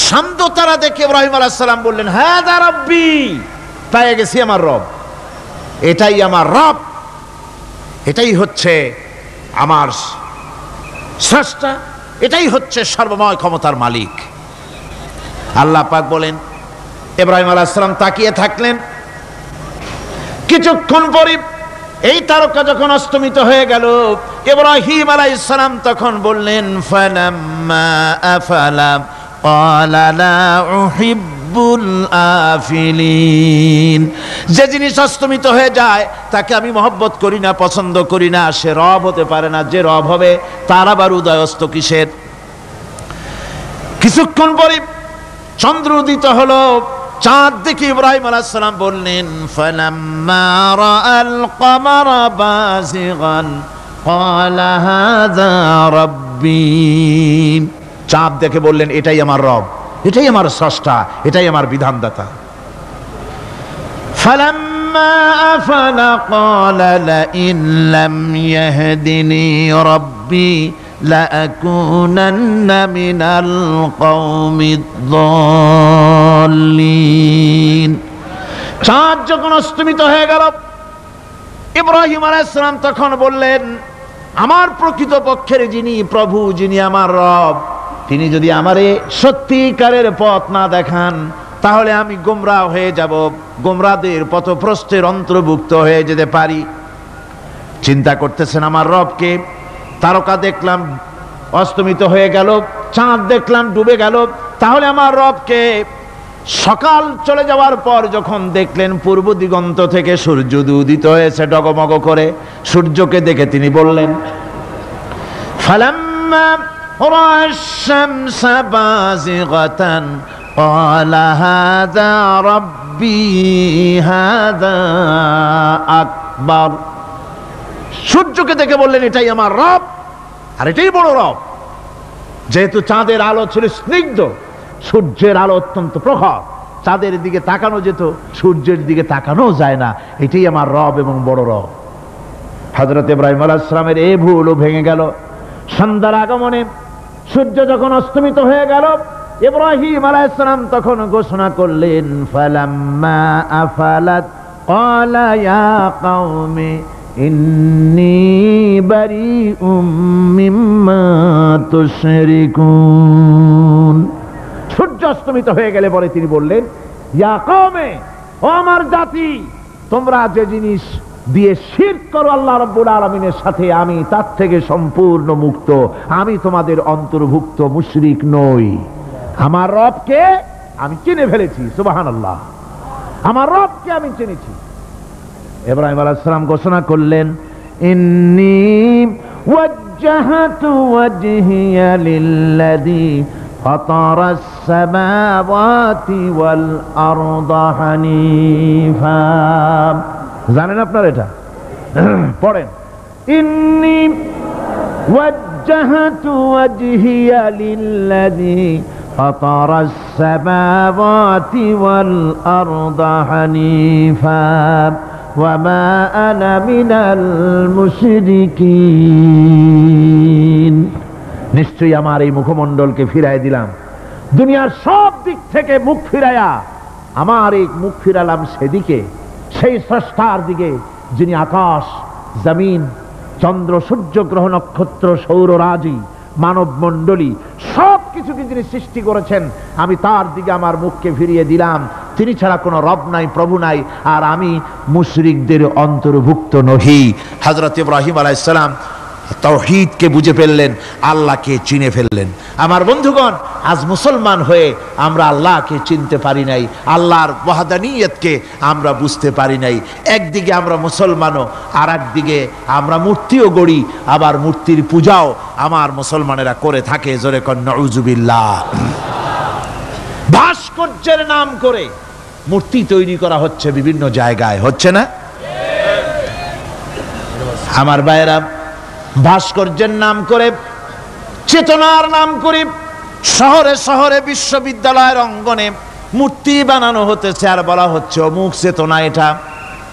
সান্ধ্য তারা দেখে ইব্রাহিম আলাইহিস সালাম বললেন, হাযা রাব্বী, পেয়ে গেছি আমার রব, এটাই আমার রব, এটাই হচ্ছে আমার স্রষ্টা, এটাই হচ্ছে সর্বময় ক্ষমতার মালিক। আল্লাহ পাক বলেন, ইব্রাহিম আলাইহিস সালাম তাকিয়ে থাকলেন। কিছুক্ষণ পরে এই তারকা যখন অস্তমিত হয়ে গেল, ইব্রাহিম আলাইহিস সালাম তখন বললেন, ফালাম্মা আফালা ক্বালা লা উহিব্বুল আফিলিন। যে জিনিস অস্তমিত হয়ে যায় তাকে আমি মহব্বত করি না, পছন্দ করি না, সে রব হতে পারে না। যে রব হবে তার আবার উদয়স্ত কিসের? কিছুক্ষণ পরে চন্দ্র উদিত হলো, চাঁদ দেখে ইব্রাহিম আলাইহিস সালাম বললেন, ফালাম্মা রাআল কমারা বাযিগান ক্বালা হাযা রাব্বী। চাঁদ দেখে বললেন, এটাই আমার রব, এটাই আমার স্রষ্টা, এটাই আমার বিধানদাতা। ফালাম্মা আফালা ক্বালা লাইন লাম ইয়াহদিনি রাব্বী লাআকুনান্না মিনাল কওমিদ যাল্লিন। চাঁদ যখন অস্তমিত হয়ে গেল, ইব্রাহিম আলাইহিস সালাম তখন বললেন, আমার প্রকৃত পক্ষের যিনি প্রভু, যিনি আমার রব, তিনি যদি আমারে সত্যিকারের পথ না দেখান তাহলে আমি গোমরাহ হয়ে যাব, গোমরাহদের পথভ্রষ্টের অন্তর্ভুক্ত হয়ে যেতে পারি। চিন্তা করতেছেন আমার রবকে। তারকা দেখলাম অস্তমিত হয়ে গেল, চাঁদ দেখলাম ডুবে গেল, তাহলে আমার রবকে? সকাল চলে যাওয়ার পর যখন দেখলেন পূর্ব দিগন্ত থেকে সূর্য উদিত হয়েছে ডগমগ করে, সূর্যকে দেখে তিনি বললেন, ফালাম্মা রাআশ শামসা বাযিগাতান ক্বালা হাযা রাব্বী হাযা আকবার। সূর্যকে দেখে বললেন, এটাই আমার রব, আর এটাই বড় রব। যেহেতু চাঁদের আলো ছিল স্নিগ্ধ, সূর্যের আলো অত্যন্ত প্রখর, চাঁদের দিকে তাকানো যেত, সূর্যের দিকে তাকানো যায় না, এটাই আমার রব এবং বড় রব। হযরত ইব্রাহিম আলাইহিস সালামের এই ভুলও ভেঙে গেল। সন্ধ্যার আগমনে সূর্য যখন অস্তমিত হয়ে গেল, ইব্রাহিম আলাইহিস সালাম তখন ঘোষণা করলেন, ফালাম্মা আফালাত ক্বালা ইয়া কওমি ইন্নী বারিউম মিম্মা তুশরিকুন। সূর্য অস্তমিত হয়ে গেলে পরে তিনি বললেন, ইয়া কওমে, ও আমার জাতি, তোমরা যে জিনিস দিয়ে শিরক করো আল্লাহ রাব্বুল আলামিনের সাথে, আমি তার থেকে সম্পূর্ণ মুক্ত, আমি তোমাদের অন্তর্ভুক্ত, মুশরিক নই। আমার রবকে আমি চিনে ফেলেছি, সুবহানাল্লাহ, আমার রবকে আমি চিনেছি। ইব্রাহিম আলাইহিস সালাম ঘোষণা করলেন, ইন্নী ওয়াজ্জাহতু ওয়াজহিয়া লিল্লাযী ফাতারাস সামাওয়াতি ওয়াল আরদা হানিফা। জানেন আপনারা এটা? পড়েন, ইন্নী ওয়াজ্জাহতু ওয়াজহিয়া লিল্লাযী ফাতারাস সামাওয়াতি ওয়াল আরদা হানিফা ওয়া মা আনা মিনাল মুশরিকিন। নিশ্চয়ই আমার এই মুখমণ্ডলকে ফিরাই দিলাম, দুনিয়ার সব দিক থেকে মুখ ফিরাইয়া আমার এই মুখ ফিরালাম সেদিকে, সেই স্রষ্টার দিকে যিনি আকাশ, জমিন, চন্দ্র, সূর্য, গ্রহ, নক্ষত্র, সৌররাজি, মানব মণ্ডলী সব কিছুকে যিনি সৃষ্টি করেছেন, আমি তার দিকে আমার মুখকে ফিরিয়ে দিলাম। তিনি ছাড়া কোনো রব নাই, প্রভু নাই, আর আমি মুশরিকদের অন্তর্ভুক্ত নহি। হযরত ইব্রাহিম আলাইহিস সালাম তাওহীদকে বুঝে ফেললেন, আল্লাহকে চিনে ফেললেন। আমার বন্ধুগণ, আজ মুসলমান হয়ে আমরা আল্লাহকে চিনতে পারি নাই, আল্লাহর ওয়াহদানিয়তকে আমরা বুঝতে পারি নাই। একদিকে আমরা মুসলমানও, আর একদিকে আমরা মূর্তিও গড়ি, আবার মূর্তির পূজাও আমার মুসলমানেরা করে থাকে। জোরে কন নাউযুবিল্লাহ। ভাস্কর্যের নাম করে মূর্তি তৈরি করা হচ্ছে বিভিন্ন জায়গায়, হচ্ছে না? আমার ভাইয়েরা, ভাস্কর্যের নাম করে, চেতনার নাম করে শহরে শহরে বিশ্ববিদ্যালয়ের অঙ্গনে মূর্তি বানানো হতেছে, আর বলা হচ্ছে অমুক চেতনা, এটা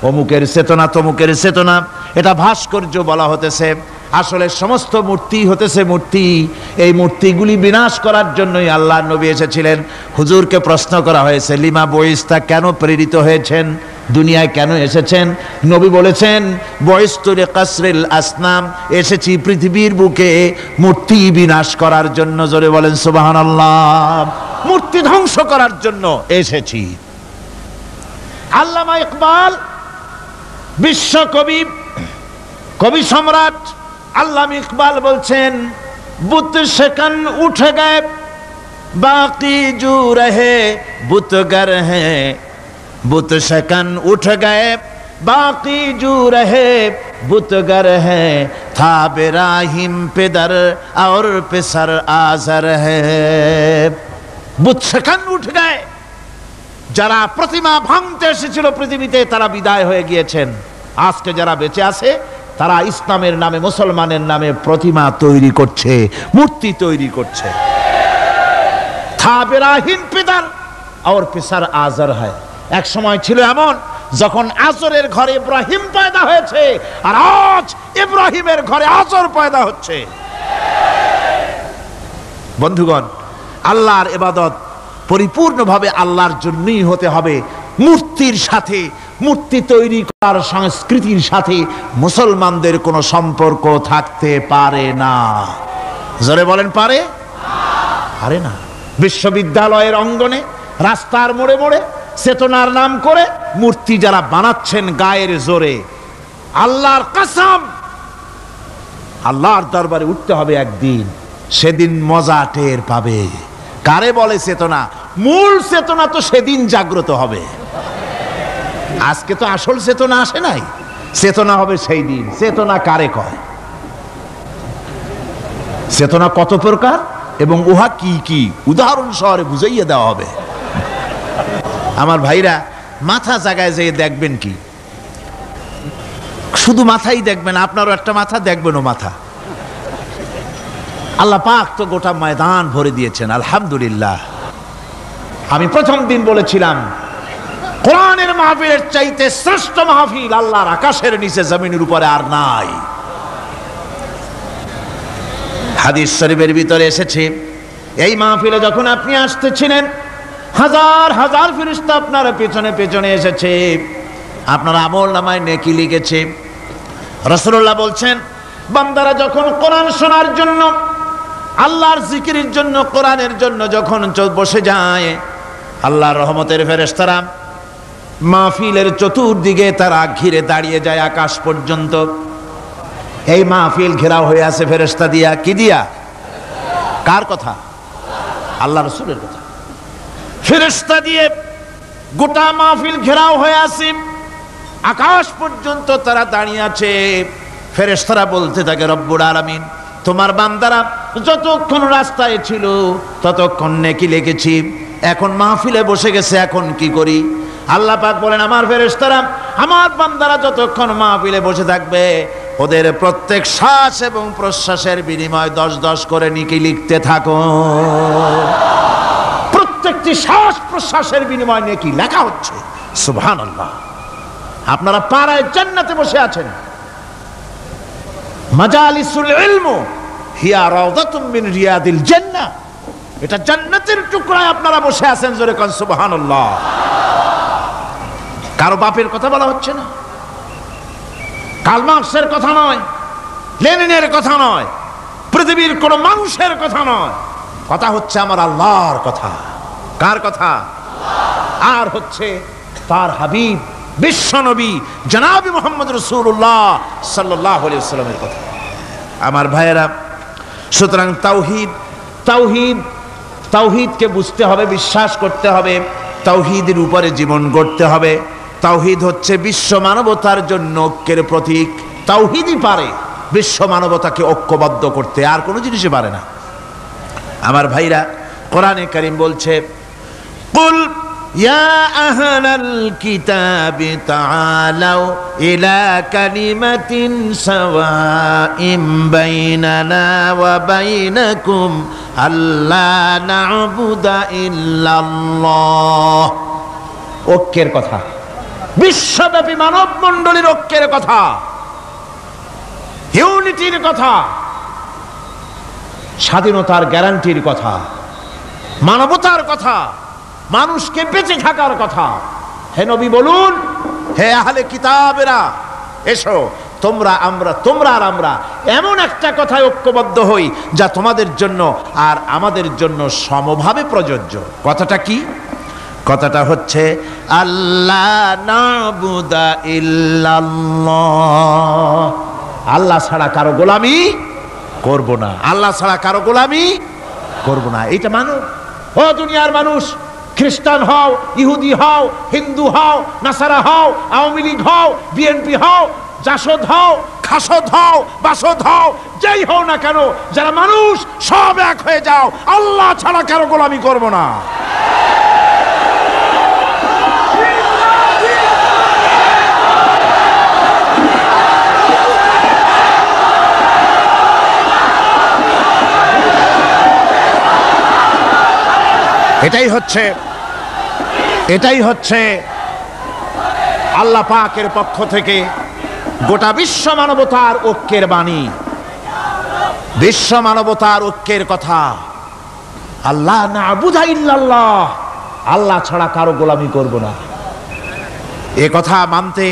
অমুকের চেতনা, তমুকের চেতনা, এটা ভাস্কর্য বলা হতেছে। আসলে সমস্ত মূর্তি হতেছে মূর্তি। এই মূর্তিগুলি বিনাশ করার জন্যই আল্লাহর নবী এসেছিলেন। হুজুরকে প্রশ্ন করা হয়েছে, লিমা বয়স্তা, কেন প্রেরিত হয়েছেন, দুনিয়ায় কেন এসেছেন? নবী বলেছেন, বয়স্তুরে কাসরিল আসনাম, এসেছি পৃথিবীর বুকে মূর্তি বিনাশ করার জন্য। জোরে বলেন সুবহানাল্লাহ। মূর্তি ধ্বংস করার জন্য এসেছি। আল্লামা ইকবাল, বিশ্বকবি, কবি সম্রাট আল্লামা ইকবাল বলছেন, বুত সেকন উঠে গে বাকি জু রহে বুতগর হ্যাঁ, बुत शकन उठ गए बाकी जू रहे बुतगर है, था बिराहिम पिदर और पिसर आजर है। बुत शकन उठ गए, যারা প্রতিমা ভাঙতে এসেছিল পৃথিবীতে তারা বিদায় হয়ে গিয়েছেন। আজকে যারা বেঁচে আছে তারা ইসলামের নামে, মুসলমানের নামে প্রতিমা তৈরি করছে, মূর্তি তৈরি করছে। था बिराहिम पिदर और पिसर आजर है। এক সময় ছিল এমন যখন আজরের ঘরে ইব্রাহিম পয়দা হয়েছে, আর আজ ইব্রাহিমের ঘরে আজর পয়দা হচ্ছে। বন্ধুগণ, আল্লাহর ইবাদত পরিপূর্ণভাবে আল্লাহর জন্যই হতে হবে। মূর্তির সাথে, মূর্তি তৈরি করার সংস্কৃতির সাথে মুসলমানদের কোনো সম্পর্ক থাকতে পারে না। জোরে বলেন, পারে? পারে না। বিশ্ববিদ্যালয়ের অঙ্গনে, রাস্তার মোড়ে মোড়ে চেতনার নাম করে মূর্তি যারা বানাচ্ছেন গায়ের জোরে, আল্লাহর কসম, আল্লাহর দরবারে উঠতে হবে একদিন, সেদিন মজা টের পাবে। কারে বলে চেতনা? মূল চেতনা তো সেদিন জাগ্রত হবে। আজকে তো আসল চেতনা আসে নাই, চেতনা হবে সেই দিন। চেতনা কারে কয়? চেতনা কত প্রকার এবং উহা কি কি উদাহরণ সহরে বুঝাইয়া দেওয়া হবে। আমার ভাইরা, মাথা জায়গায় যেয়ে দেখবেন কি, শুধু মাথাই দেখবেন, আপনারও একটা মাথা, দেখবেনও মাথা। আল্লাহ পাক তো গোটা ময়দান ভরে দিয়েছেন, আলহামদুলিল্লাহ। আমি প্রথম দিন বলেছিলাম, কোরআনের মাহফিলের চাইতে শ্রেষ্ঠ মাহফিল আল্লাহর আকাশের নিচে জমিনের উপরে আর নাই। হাদিস শরীফের ভিতরে এসেছে, এই মাহফিলে যখন আপনি আসতেছিলেন, হাজার হাজার ফেরেশতা আপনার পেছনে পেছনে এসেছে, আপনার আমল নামায় নেকি লিখেছে। রাসূলুল্লাহ বলছেন, বান্দারা যখন কোরআন শোনার জন্য, আল্লাহর জিকিরের জন্য, কোরআনের জন্য যখন বসে যায়, আল্লাহর রহমতের ফেরেশতারা মাহফিলের চতুর্দিকে তারা ঘিরে দাঁড়িয়ে যায় আকাশ পর্যন্ত। এই মাহফিল ঘেরাও হয়ে আছে ফেরেশতা দিয়া। কি দিয়া? কার কথা? আল্লাহ রাসূলের কথা। ফেরেশতা দিয়ে গোটা মাহফিল ঘেরাও হয়ে আছে, আকাশ পর্যন্ত তারা দাঁড়িয়ে আছে। ফেরেশতারা বলতে থাকে, রব্বুল আলামিন, তোমার বান্দারা যতক্ষণ রাস্তায় ছিল ততক্ষণ নেকি লিখেছি, এখন মাহফিলে বসে গেছে, এখন কি করি? আল্লাহ পাক বলেন, আমার ফেরেশতারা, আমার বান্দারা যতক্ষণ মাহফিলে বসে থাকবে, ওদের প্রত্যেক শ্বাস এবং প্রশ্বাসের বিনিময় 10-10 করে নেকি লিখতে থাকো। প্রত্যেকটি শ্বাস প্রশ্বাসের বিনিময় নেকি লেখা হচ্ছে। সুবহানাল্লাহ। আপনারা পাড়ায় জান্নাতে বসে আছেন। মাজালিসুল ইলম হিয়া রাউদাতুম মিন রিয়াদিল জান্নাহ, এটা জান্নাতের টুকরায় আপনারা বসে আছেন। জোরে কোন সুবহানাল্লাহ। কারো বাপের কথা বলা হচ্ছে না, কার্ল মার্কসের কথা নয়, লেনিনের কথা নয়, পৃথিবীর কোন মানুষের কথা নয়, কথা হচ্ছে আমার আল্লাহর কথা। কার কথা? আর হচ্ছে তার হাবিব বিশ্ব নবী জনাব মুহাম্মদ রাসূলুল্লাহ সাল্লাল্লাহু আলাইহি ওয়াসাল্লামের কথা। আমার ভাইয়েরা, সুতরাং তাওহীদ তাওহীদ তাওহীদকে বুঝতে হবে, বিশ্বাস করতে হবে, তাওহীদের উপরে জীবন গড়তে হবে। তাওহীদ হচ্ছে বিশ্ব মানবতার জন্য ঐক্যের প্রতীক। তাওহীদই পারে বিশ্ব মানবতাকে ঐক্যবদ্ধ করতে, আর কোনো জিনিসই পারে না। আমার ভাইরা, কোরআনে কারীম বলছে, কুল ইয়া আহলাল কিতাবি তাআলাউ ইলা কালিমাতিন সাওয়াইম বাইনানা ওয়া বাইনাকুম আল্লা না'বুদা ইল্লাল্লাহ। ঐক্যের কথা, বিশ্বব্যাপী মানব মণ্ডলীর ঐক্যের কথা, ইউনিটির কথা, স্বাধীনতার গ্যারান্টির কথা, মানবতার কথা, মানুষকে বেঁচে থাকার কথা। হে নবী বলুন, হে আহলে কিতাবেরা, এসো তোমরা আর আমরা এমন একটা কথায় ঐক্যবদ্ধ হই যা তোমাদের জন্য আর আমাদের জন্য সমভাবে প্রযোজ্য। কথাটা কি? কথাটা হচ্ছে আল্লাহ না'বুদা ইল্লাল্লাহ। আল্লাহ ছাড়া কারো গোলামি করব না, আল্লাহ ছাড়া কারো গোলামি করব না। এটা মানো। ও দুনিয়ার মানুষ, খ্রিস্টান হও, ইহুদি হও, হিন্দু হও, নাসারা হও, আওয়ামী লীগ হও, বিএনপি হও, জাসদ হও, খাসদ হও, বাসদ হও, যেই হও না কেন, যারা মানুষ সব এক হয়ে যাও, আল্লাহ ছাড়া কারো গোলামি করব না। এটাই হচ্ছে আল্লাহ পাকের পক্ষ থেকে গোটা বিশ্ব মানবতার ঐক্যের বাণী, বিশ্ব মানবতার ঐক্যের কথা। আল্লাহ না'বুদা ইল্লাল্লাহ, আল্লাহ ছাড়া কারো গোলামি করব না। এ কথা মানতে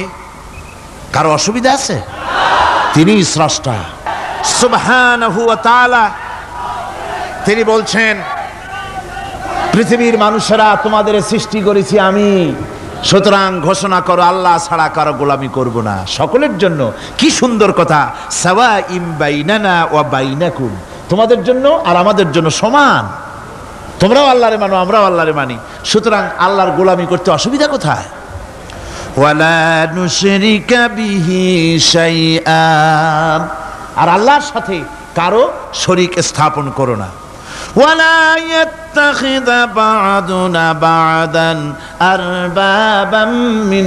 কারো অসুবিধা আছে? তিনি স্রষ্টা সুবহানাহু ওয়া তাআলা। তিনি বলছেন, পৃথিবীর মানুষেরা তোমাদের সৃষ্টি করেছি আমি, সুতরাং ঘোষণা করো আল্লাহ ছাড়া কারো গোলামি করব না। সকলের জন্য কি সুন্দর কথা, সাওয়াইম বাইনানা ওয়া বাইনাকুম, তোমাদের জন্য আর আমাদের জন্য সমান। তোমরাও আল্লাহরে মানো, আমরাও আল্লাহরে মানি, সুতরাং আল্লাহর গোলামি করতে অসুবিধা কোথায়? ওয়ালা নুশরিকা বিহি শাইআ, আর আল্লাহর সাথে কারো শরীক স্থাপন করো না। ولا يتخذ بعضنا بعضا أربابا من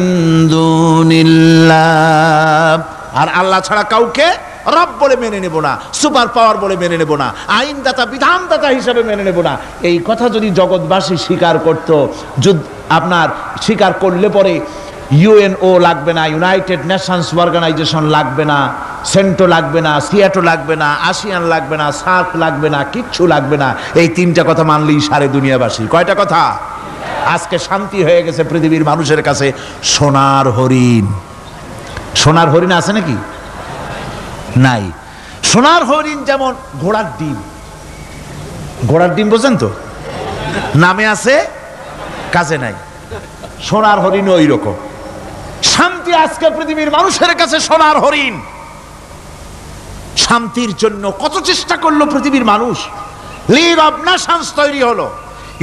دون الله, আর আল্লাহ ছাড়া কাউকে রব বলে মেনে নেব না, সুপার পাওয়ার বলে মেনে নেব না, আইনদাতা বিধানদাতা হিসেবে মেনে নেব না। এই কথা যদি জগৎবাসী স্বীকার করত, আপনার স্বীকার করলে পরে ইউএনও লাগবে না, ইউনাইটেড নেশনস অর্গানাইজেশন লাগবে না, সেন্টো লাগবে না, সিয়াটো লাগবে না, আসিয়ান লাগবে না, সার্ক লাগবে না, কিচ্ছু লাগবে না। এই তিনটা কথা মানলেই সারে দুনিয়াবাসী। কয়টা কথা? আজকে শান্তি হয়ে গেছে পৃথিবীর মানুষের কাছে। সোনার হরিণ, সোনার হরিণ আছে নাকি? নাই। সোনার হরিণ যেমন ঘোড়ার ডিম, ঘোড়ার ডিম বোঝেন তো, নামে আছে কাজে নাই। সোনার হরিণ ওই রকম। শান্তি আজকে পৃথিবীর মানুষের কাছে সোনার হরিণ। শান্তির জন্য কত চেষ্টা করলো পৃথিবীর মানুষ। লিগ অব নেশনস তৈরি হলো,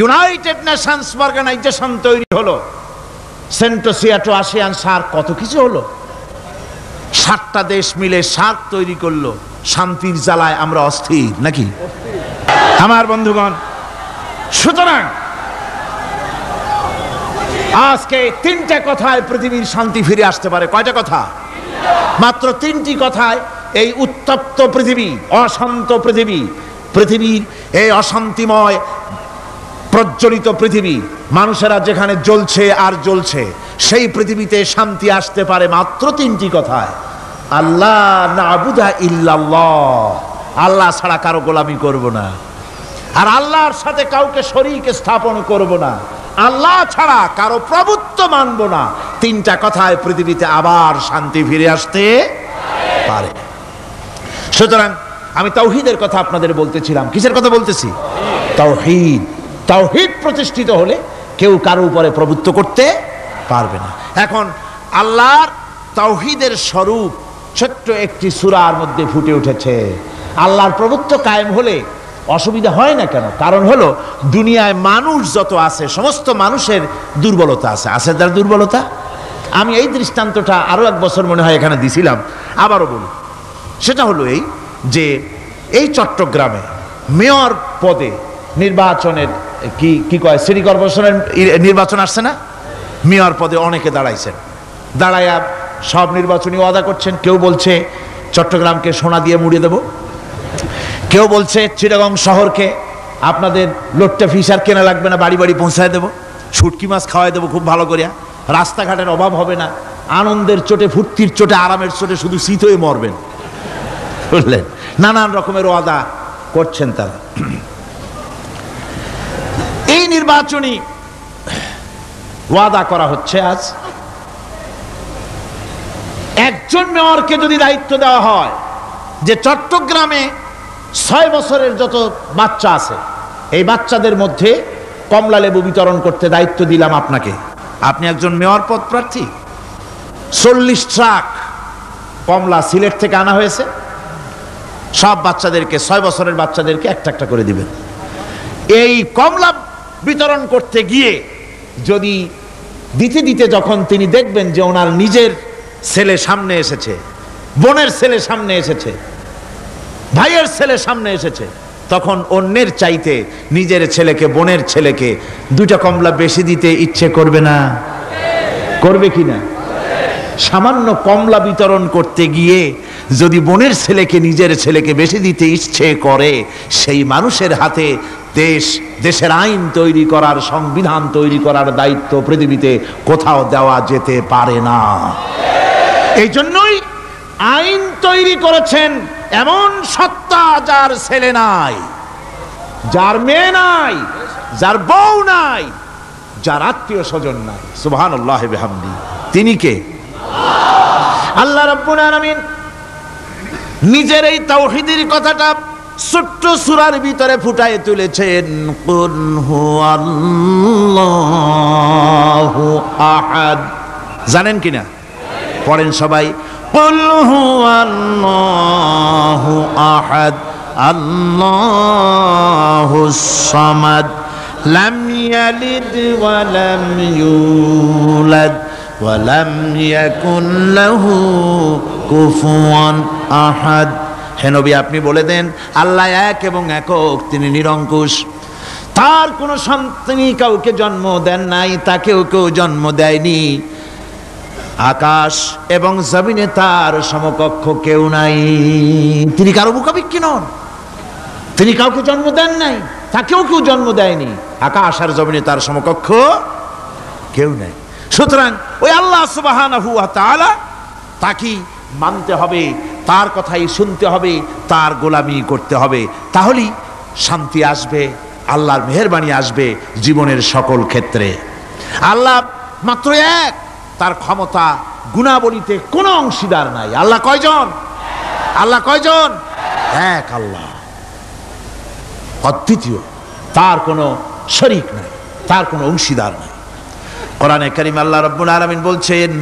ইউনাইটেড নেশনস অর্গানাইজেশন তৈরি হলো, সেন্টো, সিয়াটো, আসিয়ান, সার্ক, কত কিছু হলো। 7টা দেশ মিলে সার্ক তৈরি করলো। শান্তির জ্বালায় আমরা অস্থির নাকি আমার বন্ধুগণ? সুতরাং আজকে 3টা কথায় পৃথিবীর শান্তি ফিরে আসতে পারে। কয়টা কথা? মাত্র 3টি কথায় এই উত্তপ্ত পৃথিবী, অশান্ত পৃথিবী, পৃথিবীর এই অশান্তিময় প্রজ্বলিত পৃথিবী, মানুষেরা যেখানে জ্বলছে আর জ্বলছে, সেই পৃথিবীতে শান্তি আসতে পারে মাত্র 3টি কথায়। আল্লাহ না'বুদা ইল্লাল্লাহ, আল্লাহ ছাড়া কারো গোলামি করব না, আর আল্লাহর সাথে কাউকে শরীক স্থাপন করব না, আল্লাহ ছাড়া কারো প্রভুত্ব মানব না। 3টা কথায় পৃথিবীতে আবার শান্তি ফিরে আসতে পারে। সুতরাং আমি তাওহীদের কথা আপনাদের বলতেছিলাম। কিসের কথা বলতেছি? তাওহীদ। তাওহীদ প্রতিষ্ঠিত হলে কেউ কারো উপরে প্রভুত্ব করতে পারবে না। এখন আল্লাহর তাওহীদের স্বরূপ ছোট্ট একটি সূরার মধ্যে ফুটে উঠেছে। আল্লাহর প্রভুত্ব কায়েম হলে অসুবিধা হয় না কেন? কারণ হলো দুনিয়ায় মানুষ যত আছে সমস্ত মানুষের দুর্বলতা আছে। আছে তার দুর্বলতা। আমি এই দৃষ্টান্তটা আরো এক বছর মনে হয় এখানে দিছিলাম, আবারও বলি। সেটা হলো এই যে এই চট্টগ্রামে মেয়র পদে নির্বাচনের কি কয় সিটি কর্পোরেশনের নির্বাচন আসছে না? মেয়র পদে অনেকে দাঁড়াইছেন, দাঁড়াইয়া সব নির্বাচনী ওয়াদা করছেন। কেউ বলছে চট্টগ্রামকে সোনা দিয়ে মুড়িয়ে দেব, কেউ বলছে চিটাগং শহরকে আপনাদের লোট্টা ফিশ আর কেনা লাগবে না, বাড়ি বাড়ি পৌঁছায় দেবো, শুটকি মাছ খাওয়াই দেবো খুব ভালো করিয়া, রাস্তাঘাটের অভাব হবে না, আনন্দের চোটে ফুর্তির চোটে আরামের চোটে শুধু শীত হয়ে মরবেন। বুঝলেন? নানান রকমের ওয়াদা করছেন তারা। এই নির্বাচনী ওয়াদা করা হচ্ছে। আজ একজন মেয়রকে যদি দায়িত্ব দেওয়া হয় যে চট্টগ্রামে 6 বছরের যত বাচ্চা আছে এই বাচ্চাদের মধ্যে কমলা লেবু বিতরণ করতে দায়িত্ব দিলাম আপনাকে, আপনি একজন মেয়র পদ প্রার্থী, 40 ট্রাক কমলা সিলেট থেকে আনা হয়েছে, সব বাচ্চাদেরকে 6 বছরের বাচ্চাদেরকে একটা একটা করে দিবেন। এই কমলা বিতরণ করতে গিয়ে যদি দিতে দিতে যখন তিনি দেখবেন যে ওনার নিজের ছেলে সামনে এসেছে, বোনের ছেলে সামনে এসেছে, ভাইয়ের ছেলে সামনে এসেছে, তখন অন্যের চাইতে নিজের ছেলেকে বোনের ছেলেকে 2টা কমলা বেশি দিতে ইচ্ছে করবে না? করবে কিনা? সামান্য কমলা বিতরণ করতে গিয়ে যদি বোনের ছেলেকে নিজের ছেলেকে বেশি দিতে ইচ্ছে করে, সেই মানুষের হাতে দেশের আইন তৈরি করার, সংবিধান তৈরি করার দায়িত্ব পৃথিবীতে কোথাও দেওয়া যেতে পারে না। এই জন্যই আইন তৈরি করেছেন এমন সত্তা যার ছেলে নাই, যার মেয়ে নাই, যার বউ নাই, যার আত্মীয় স্বজন নাই। সুবহানাল্লাহি ওয়া বিহামদি। তিনি কে? আল্লাহ রাব্বুল আলামিন নিজের এই তাওহীদের কথাটা ছোট্ট সূরার ভিতরে ফুটায় তুলেছেন। কুল হুয়াল্লাহু আহাদ। জানেন কিনা? পড়েন সবাই। কুল হুয়াল্লাহু আহাদ আল্লাহুস সামাদ লাম ইয়ালিদ ওয়া লাম ইউলাদ ওয়া লাম ইয়াকুন লাহু কুফুয়ান আহাদ। হে নবী, আপনি বলে দেন আল্লাহ এক এবং একক, তিনি নিরঙ্কুশ, তার কোনো সন্তান কাউকে জন্ম দেন নাই, তাকেও কেউ জন্ম দেয়নি, আকাশ এবং জমিনে তার সমকক্ষ কেউ নাই। তিনি কারো মুখাপেক্ষী নন, তিনি কাউকে জন্ম দেন নাই, তাকেও কেউ জন্ম দেয়নি, আকাশ আর জমিনে তার সমকক্ষ কেউ নাই। সুতরাং ওই আল্লাহ সুবহানাহু ওয়া তাআলা তাকে মানতে হবে, তার কথাই শুনতে হবে, তার গোলামি করতে হবে, তাহলেই শান্তি আসবে, আল্লাহর মেহেরবানি আসবে জীবনের সকল ক্ষেত্রে। আল্লাহ মাত্র এক, তার ক্ষমতা গুণাবলীতে কোনো অংশীদার নাই। আল্লাহ কয়জন? আল্লাহ কয়জন? এক আল্লাহ, অদ্বিতীয়, তার কোনো শরীক নাই, তার কোনো অংশীদার নাই। কোরআনে কারীম আল্লাহ রাব্বুল আলামিন বলছেন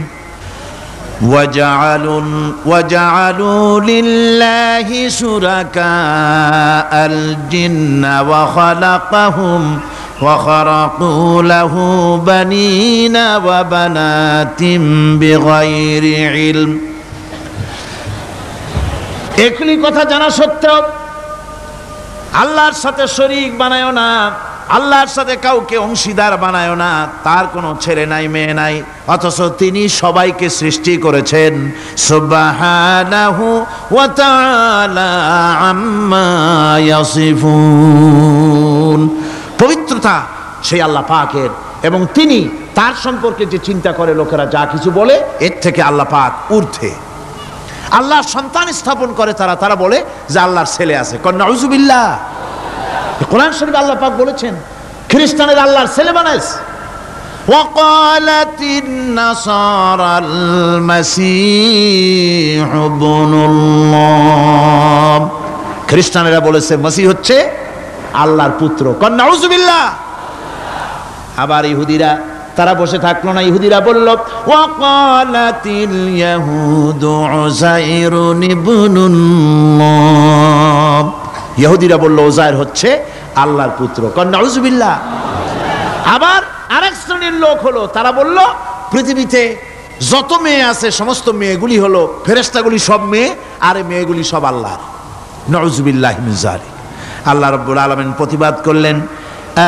وَجَعَلُوا لِلَّهِ شُرَكَاءَ الْجِنَّ وَخَلَقَهُمْ وَخَرَقُوا لَهُ بَنِينَ وَبَنَاتٍ بِغَيْرِ عِلْمٍ। একই কথা জানা সত্ত্বেও আল্লাহর সাথে শরীক বানায়ো না, আল্লাহর সাথে কাউকে অংশীদার বানায় না, তার কোনো ছেলে নাই মেয়ে নাই, অথচ তিনি সবাইকে সৃষ্টি করেছেন। সুবহানাহু ওয়া তাআলা আম্মা ইয়াসিফুন। পবিত্রতা সেই আল্লাহ পাকের, এবং তিনি তার সম্পর্কে যে চিন্তা করে লোকেরা যা কিছু বলে এর থেকে আল্লাহ পাক ঊর্ধ্বে। আল্লাহ সন্তান স্থাপন করে তারা বলে যে আল্লাহর ছেলে আছে। নাউযুবিল্লাহ। কোরআন শরীফে আল্লাহ পাক বলেছেন খ্রিস্টানের আল্লাহর ছেলে বানাইছে, وقالت النصارى المسيح ابن الله খ্রিস্টানেরা বলেছে মসিহ হচ্ছে আল্লাহর পুত্র কন নাউযুবিল্লাহ। আবার ইহুদিরা তারা বসে থাকলো না, ইহুদিরা বলল ওয়াকালাতিল ইয়াহুদু উযাইরুন ইবনুল্লাহ, ইহুদিরা বলল উযাইর হচ্ছে আল্লাহর পুত্র কন নাউযুবিল্লাহ। আবার আরেক শ্রেণীর লোক হলো, তারা বলল পৃথিবীতে যত মেয়ে আছে সমস্ত মেয়েগুলি হলো ফেরেশতাগুলি সব মেয়ে, আর এই মেয়েগুলি সব আল্লাহর। নাউযুবিল্লাহি মিন যালিক। আল্লাহ রাব্বুল আলামিন প্রতিবাদ করলেন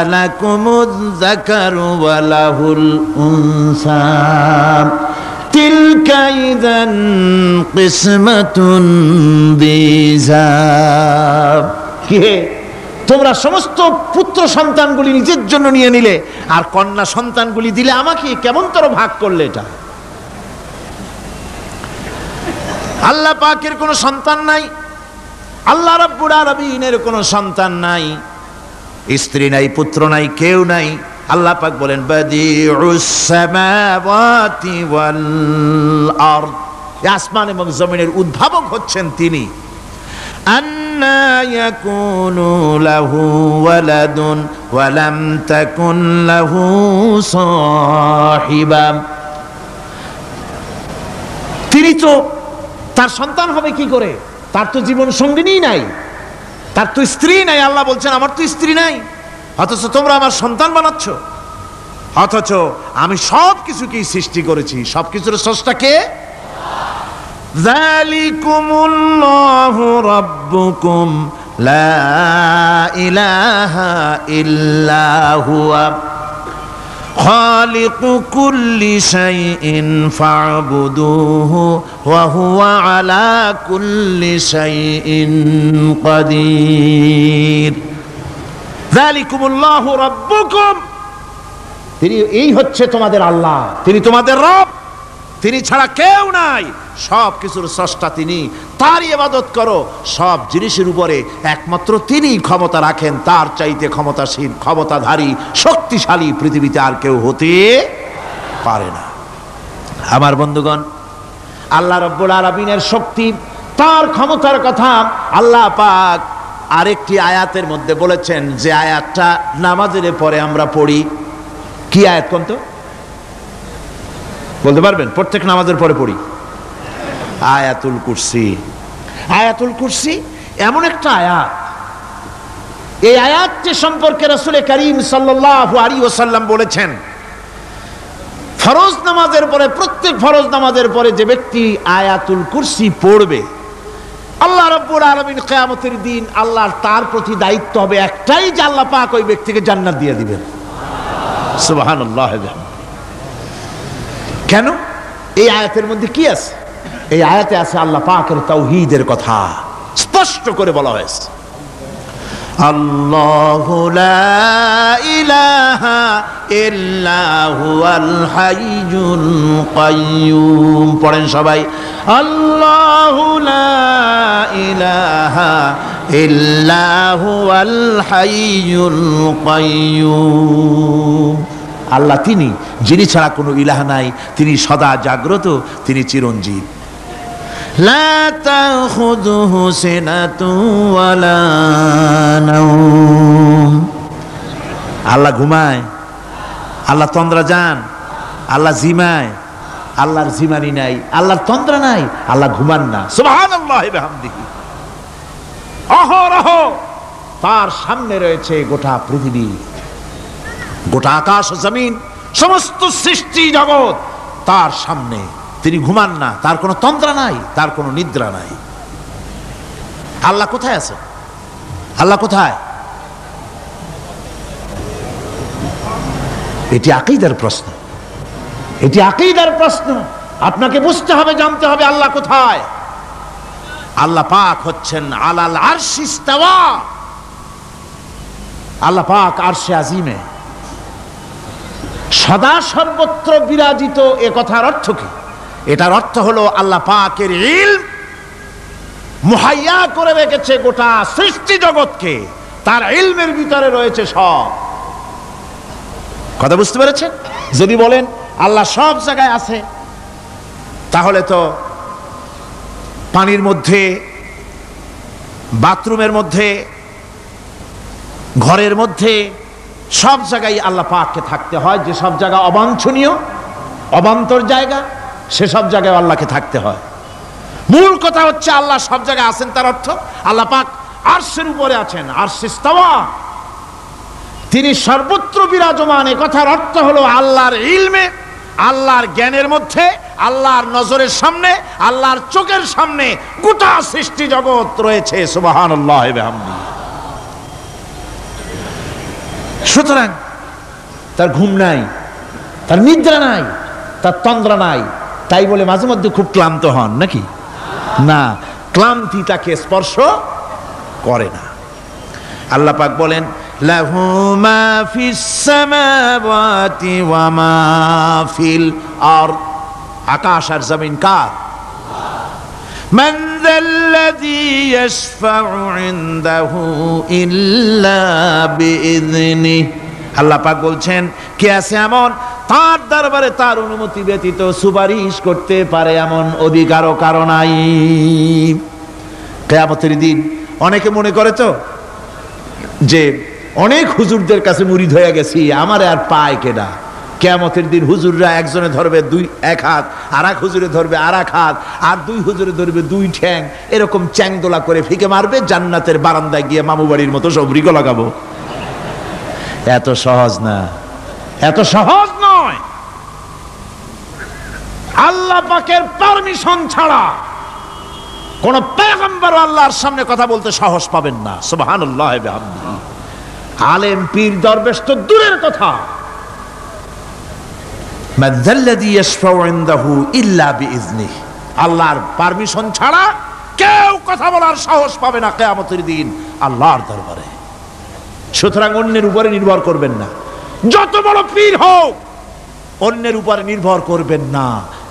আলাকুমুয যাকারু ওয়া লাহুল উনসা তিলকা ইযান কিসমাতুন দিযা। কি হে, তোমরা সমস্ত পুত্র সন্তানগুলি নিজের জন্য নিয়ে নিলে আর কন্যা সন্তানগুলি দিলে আমাকে, কেমন তোর ভাগ করলে এটা? আল্লাহ পাকের কোনো সন্তান নাই, আল্লাহ রাব্বুল আলামিনের কোনো সন্তান নাই, স্ত্রী নাই, পুত্র নাই, কেউ নাই। আল্লাহ পাক বলেন বাদিউস সামাওয়াতি ওয়াল আরদ, আসমান এবং জমিনের উদ্ভাবক হচ্ছেন তিনি। আন্না ইয়াকুনু লাহু ওয়ালাদুন ওয়া লাম তাকুন লাহু সাহিবা, তিনি তো, তার সন্তান হবে কি করে? তার তো জীবন সঙ্গিনী নাই, তার তো স্ত্রী নাই। আল্লাহ বলছেন আমার তো স্ত্রী নাই, অথচ তোমরা আমার সন্তান বানাচ্ছ। অথচ আমি সব কিছুকেই সৃষ্টি করেছি, সবকিছুর স্রষ্টা কে? যালিকুমুল্লাহু রাব্বুকুম লা ইলাহা ইল্লা হুয়া খালিকু কুল্লি শাইইন ফা'বুদুহু ওয়া হুয়া আলা কুল্লি শাইইন কাদির। যালিকুমুল্লাহু রাব্বুকুম, তিনি, এই হচ্ছে তোমাদের আল্লাহ, তিনি তোমাদের রব, তিনি ছাড়া কেউ নাই, সব কিছুর স্রষ্টা তিনি, তারই ইবাদত করো। সব জিনিসের উপরে একমাত্র তিনি ক্ষমতা রাখেন, তার চাইতে ক্ষমতাশীল, ক্ষমতাধারী, শক্তিশালী পৃথিবীতে আর কেউ হতে পারে না। আমার বন্ধুগণ, আল্লাহ রাব্বুল আলামিনের শক্তি, তার ক্ষমতার কথা আল্লাহ পাক আরেকটি আয়াতের মধ্যে বলেছেন, যে আয়াতটা নামাজের পরে আমরা পড়ি। কি আয়াত কোন তো? বলতে পারবেন? প্রত্যেক নামাজের পরে পড়ি আয়াতুল কুরসি। আয়াতুল কুরসি এমন একটা আয়াত, এই আয়াতটি সম্পর্কে রাসূল করিম সাল্লাল্লাহু আলাইহি ওয়াসাল্লাম বলেছেন, ফরজ নামাজের পরে, প্রত্যেক ফরজ নামাজের পরে যে ব্যক্তি আয়াতুল কুরসি পড়বে, আল্লাহ রাব্বুল আলামিন কিয়ামতের দিন আল্লাহর তার প্রতি দায়িত্ব হবে একটাই, যে আল্লাহ পাক ওই ব্যক্তিকে জান্নাত দিয়ে দিবেন। সুবহানাল্লাহ। কেন? এই আয়াতের মধ্যে কি আছে? এই আয়াতে আছে আল্লাহ পাকের তাওহীদের কথা স্পষ্ট করে বলা হয়েছে। আল্লাহু লা ইলাহা ইল্লা হুয়াল হাইয়ুল কাইয়্যুম। পড়েন সবাই, আল্লাহু লা ইলাহা ইল্লা হুয়াল হাইয়ুল কাইয়্যুম। আল্লাহ তিনি, যিনি ছাড়া কোনো ইলাহ নাই, তিনি সদা জাগ্রত, তিনি চিরঞ্জীব। লা তাখুযুহু সিনাতুন ওয়ালা নাওম। আল্লাহ ঘুমায়, আল্লাহ তন্দ্রা যান, আল্লাহ জিমায়, আল্লাহর জিমানি নাই, আল্লাহর তন্দ্রা নাই, আল্লাহ ঘুমান না। সুবহানাল্লাহি ওয়া বিহামদিহি। অহরহ তার সামনে রয়েছে গোটা পৃথিবী, গোটা আকাশ জমিন, সমস্ত সৃষ্টি জগৎ তার সামনে। তিনি ঘুমান না, তার কোনো তন্দ্রা নাই, তার কোনো নিদ্রা নাই। আল্লাহ কোথায় আছে? আল্লাহ কোথায়? এটি আকীদার প্রশ্ন, এটি আকীদার প্রশ্ন। আপনাকে বুঝতে হবে, জানতে হবে আল্লাহ কোথায়। আল্লাহ পাক হচ্ছেন আলাল আরশি ইস্তাওয়া, আল্লাহ পাক আরশে আজিমে সদা সর্বত্র বিরাজিত। এ কথার অর্থ কি? এটার অর্থ হলো আল্লাহ পাকের ইলম মুহাইয়া করে রেখেছে গোটা সৃষ্টি জগৎকে, তার ইলমের ভিতরে রয়েছে সব। কথা বুঝতে পেরেছেন? যদি বলেন আল্লাহ সব জায়গায় আছে, তাহলে তো পানির মধ্যে, বাথরুমের মধ্যে, ঘরের মধ্যে, সব জায়গায় আল্লাহ পাককে থাকতে হয়। যে সব জায়গা অবাঞ্ছনীয়, অবান্তর জায়গা, সেসব জায়গায় আল্লাহকে থাকতে হয়। মূল কথা হচ্ছে আল্লাহ সব জায়গায় আছেন, তার অর্থ আল্লাহ পাক আরশের উপরে আছেন। আরশ ইস্তাওয়া, তিনি সর্বত্র বিরাজমান। এ কথার অর্থ হলো আল্লাহর ইলমে, আল্লাহর জ্ঞানের মধ্যে, আল্লাহর নজরের সামনে, আল্লাহর চোখের সামনে গোটা সৃষ্টি জগৎ রয়েছে। সুবহানাল্লাহ ওয়া বিহামদিহি। সুতরাং তার ঘুম নাই, তার নিদ্রা নাই, তার তন্দ্রা নাই। তাই বলে মাঝে মধ্যে খুব ক্লান্ত হন নাকি? না, ক্লান্তি তাকে স্পর্শ করে না। আল্লাহ পাক বলেন লাহু মা ফিস সামাওয়াতি ওয়া মা ফিল আরদ, আকাশ আর জমিন কার? মান যাল্লাযী ইয়াশফাউ ইনদাহু ইল্লা বিইযনিহি। আল্লাহ পাক বলছেন, কে আছে এমন তার দরবারে তার অনুমতি ব্যতীত সুপারিশ করতে পারে এমন অধিকারও কারো নাই। কিয়ামতের দিন অনেকে মনে করে তো যে অনেক হুজুরদের কাছে মুরিদ হয়ে গেছি, আমারে আর পায় কেডা। কিয়ামতের দিন হুজুররা একজনে ধরবে এক হাত, আর এক হুজুরে ধরবে আর এক হাত, আর দুই হুজুরে ধরবে দুই ঠ্যাং, এরকম চ্যাংদোলা করে ফিকে মারবে, জান্নাতের বারান্দায় গিয়ে মামু বাড়ির মতো সব রিগো লাগাবো। এত সহজ না, এত সহজ নয়। আল্লাহ পাকের পারমিশন ছাড়া কোন পয়গম্বর আল্লাহর সামনে কথা বলতে সাহস পাবেন না। সুবহানাল্লাহ ওয়া বিহামদিহি। আলেম পীর দরবেশ তো দূরের কথা, মান যাল্লাযী ইয়াশফাউ ইনদাহু ইল্লা বিইযনিহি, আল্লাহর পারমিশন ছাড়া কেউ কথা বলার সাহস পাবে না কিয়ামতের দিন আল্লাহর দরবারে। সুতরাং অন্যের উপরে নির্ভর করবেন না, যত বড় পীর হোক অন্যের উপরে নির্ভর করবেন না,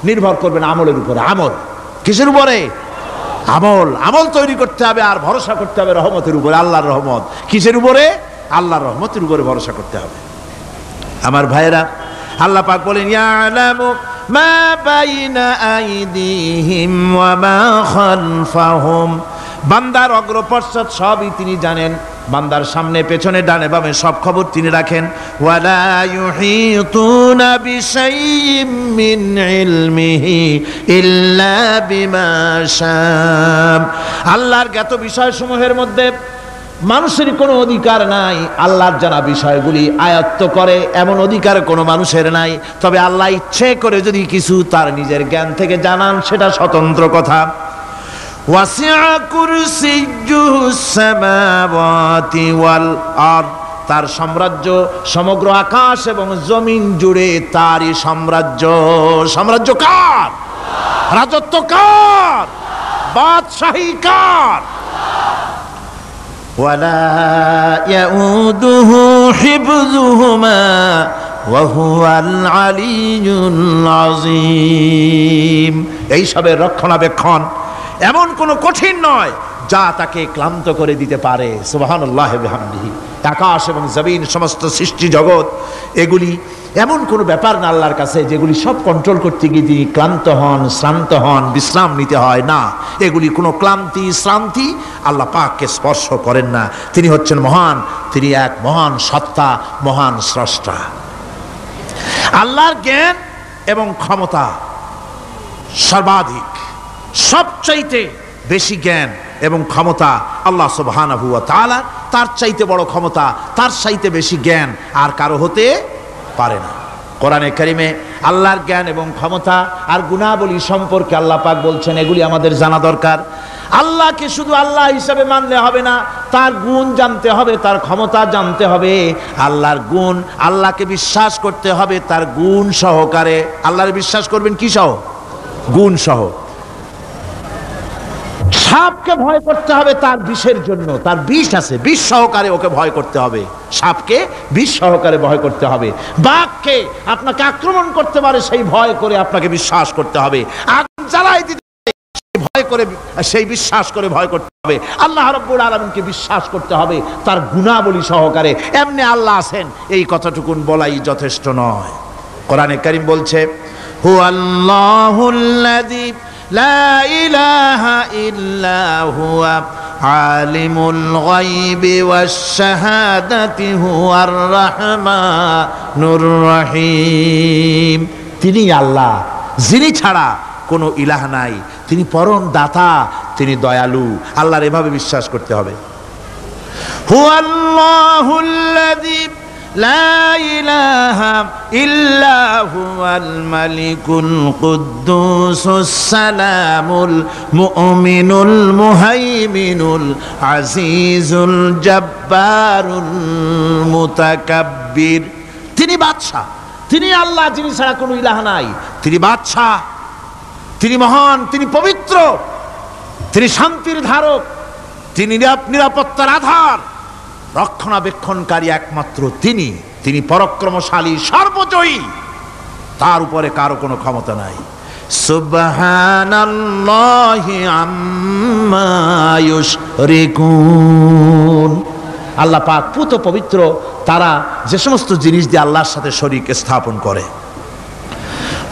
নির্ভর করবেন আমলের উপরে। আমল কিসের উপরে? আমল। আমল তৈরি করতে হবে আর ভরসা করতে হবে রহমতের উপরে, আল্লাহর রহমত। কিসের উপরে? আল্লাহর রহমতের উপরে ভরসা করতে হবে। আমার ভাইরা, আল্লাহ পাক বলেন ইয়ালামু মা বাইনা আইদিহিম ওয়া মা খালফাহুম, বান্দার অগ্রপশ্চাৎ সবই তিনি জানেন। বান্দার সামনে পেছনে ডানে বামে সব খবর তিনি রাখেন। ওয়ালা ইউহিতুনা বিশাইইম মিন ইলমিহি ইল্লা বিমা শাআ, আল্লাহর জ্ঞাত বিষয়সমূহের মধ্যে মানুষের কোনো অধিকার নাই আল্লাহর জানা বিষয়গুলি আয়ত্ত করে, এমন অধিকার কোনো মানুষের নাই। তবে আল্লাহ ইচ্ছে করে যদি কিছু তার নিজের জ্ঞান থেকে জানান, সেটা স্বতন্ত্র কথা। ওয়াসিআ কুরসিয়্যুহুস সামাওয়াতি ওয়াল আরদ, তার সাম্রাজ্য সমগ্র আকাশ এবং জমিন জুড়ে তারই সাম্রাজ্য। সাম্রাজ্য কার? রাজত্ব কার? বাদশাহী কার? ওয়ালা ইয়াউদুহু হিফযুহুমা ওয়া হুয়াল আলিয়্যুল আযীম। এই সবের রক্ষণাবেক্ষণ এমন কোনো কঠিন নয় যা তাকে ক্লান্ত করে দিতে পারে। সুবহানাল্লাহ ওয়া বিহামদিহি। আকাশ এবং জমিন, সমস্ত সৃষ্টি জগৎ, এগুলি এমন কোনো ব্যাপার না আল্লাহর কাছে যেগুলি সব কন্ট্রোল করতে গিয়ে তিনি ক্লান্ত হন, শ্রান্ত হন, বিশ্রাম নিতে হয় না। এগুলি কোনো ক্লান্তি শ্রান্তি আল্লাহ পাককে স্পর্শ করেন না। তিনি হচ্ছেন মহান, তিনি এক মহান সত্তা, মহান স্রষ্টা। আল্লাহর জ্ঞান এবং ক্ষমতা সর্বাধিক, সবচাইতে বেশি জ্ঞান এবং ক্ষমতা আল্লাহ সুবহানাহু ওয়া তাআলা। তার চাইতে বড় ক্ষমতা, তার চাইতে বেশি জ্ঞান আর কারো হতে পারে না। কোরআনে কারিমে আল্লাহর জ্ঞান এবং ক্ষমতা আর গুণাবলী সম্পর্কে আল্লাহ পাক বলছেন, এগুলি আমাদের জানা দরকার। আল্লাহকে শুধু আল্লাহ হিসাবে মানলে হবে না, তার গুণ জানতে হবে, তার ক্ষমতা জানতে হবে। আল্লাহর গুণ, আল্লাহকে বিশ্বাস করতে হবে তার গুণ সহকারে। আল্লাহর বিশ্বাস করবেন কি সহ? গুণ সহ। সাপকে ভয় করতে হবে তার বিষের জন্য, তার বিষ আছে, বিষ সহকারে ওকে ভয় করতে হবে। সাপকে বিষ সহকারে ভয় করতে হবে। বাঘকে আপনাকে আক্রমণ করতে পারে সেই ভয় করে আপনাকে বিশ্বাস করতে হবে। আগুন জ্বালাই দিতে ভয় করে, সেই বিশ্বাস করে ভয় করতে হবে। আল্লাহ রাব্বুল আলামিনকে বিশ্বাস করতে হবে তার গুণাবলী সহকারে। এমনি আল্লাহ আছেন এই কথাটুকুন বলাই যথেষ্ট নয়। কোরআনে কারীম বলছে হুয়াল্লাহুল্লাযী লা ইলাহা ইল্লা হুয়া আলিমুল গায়বি ওয়াশ শাহাদাতি হুয়ার রাহমানুর রহিম। তিনি আল্লাহ, যিনি ছাড়া কোনো ইলাহ নাই, তিনি পরম দাতা, তিনি দয়ালু। আল্লাহর এভাবে বিশ্বাস করতে হবে। হুয়াল্লাহুল্লাযী লা ইলাহা ইল্লা হুয়াল মালিকুল কুদ্দুসুস সালামুল মুমিনুল মুহাইমিনুল আজিজুল জব্বারুল মুতাকাব্বির। তিনি বাদশা, তিনি আল্লাহ, যিনি ছাড়া কোনো ইলাহ নাই। তিনি বাদশা, তিনি মহান, তিনি পবিত্র, তিনি শান্তির ধারক, তিনি নিরাপত্তার আধার, রক্ষণাবেক্ষণকারী একমাত্র তিনি। তিনি পরাক্রমশালী, সর্বজয়ী, তার উপরে কারো কোনো ক্ষমতা নাই। সুবহানাল্লাহি আম্মা ইউশরিকুন। আল্লাহ পাক পুত পবিত্র তারা যে সমস্ত জিনিস দিয়ে আল্লাহর সাথে শরীক স্থাপন করে।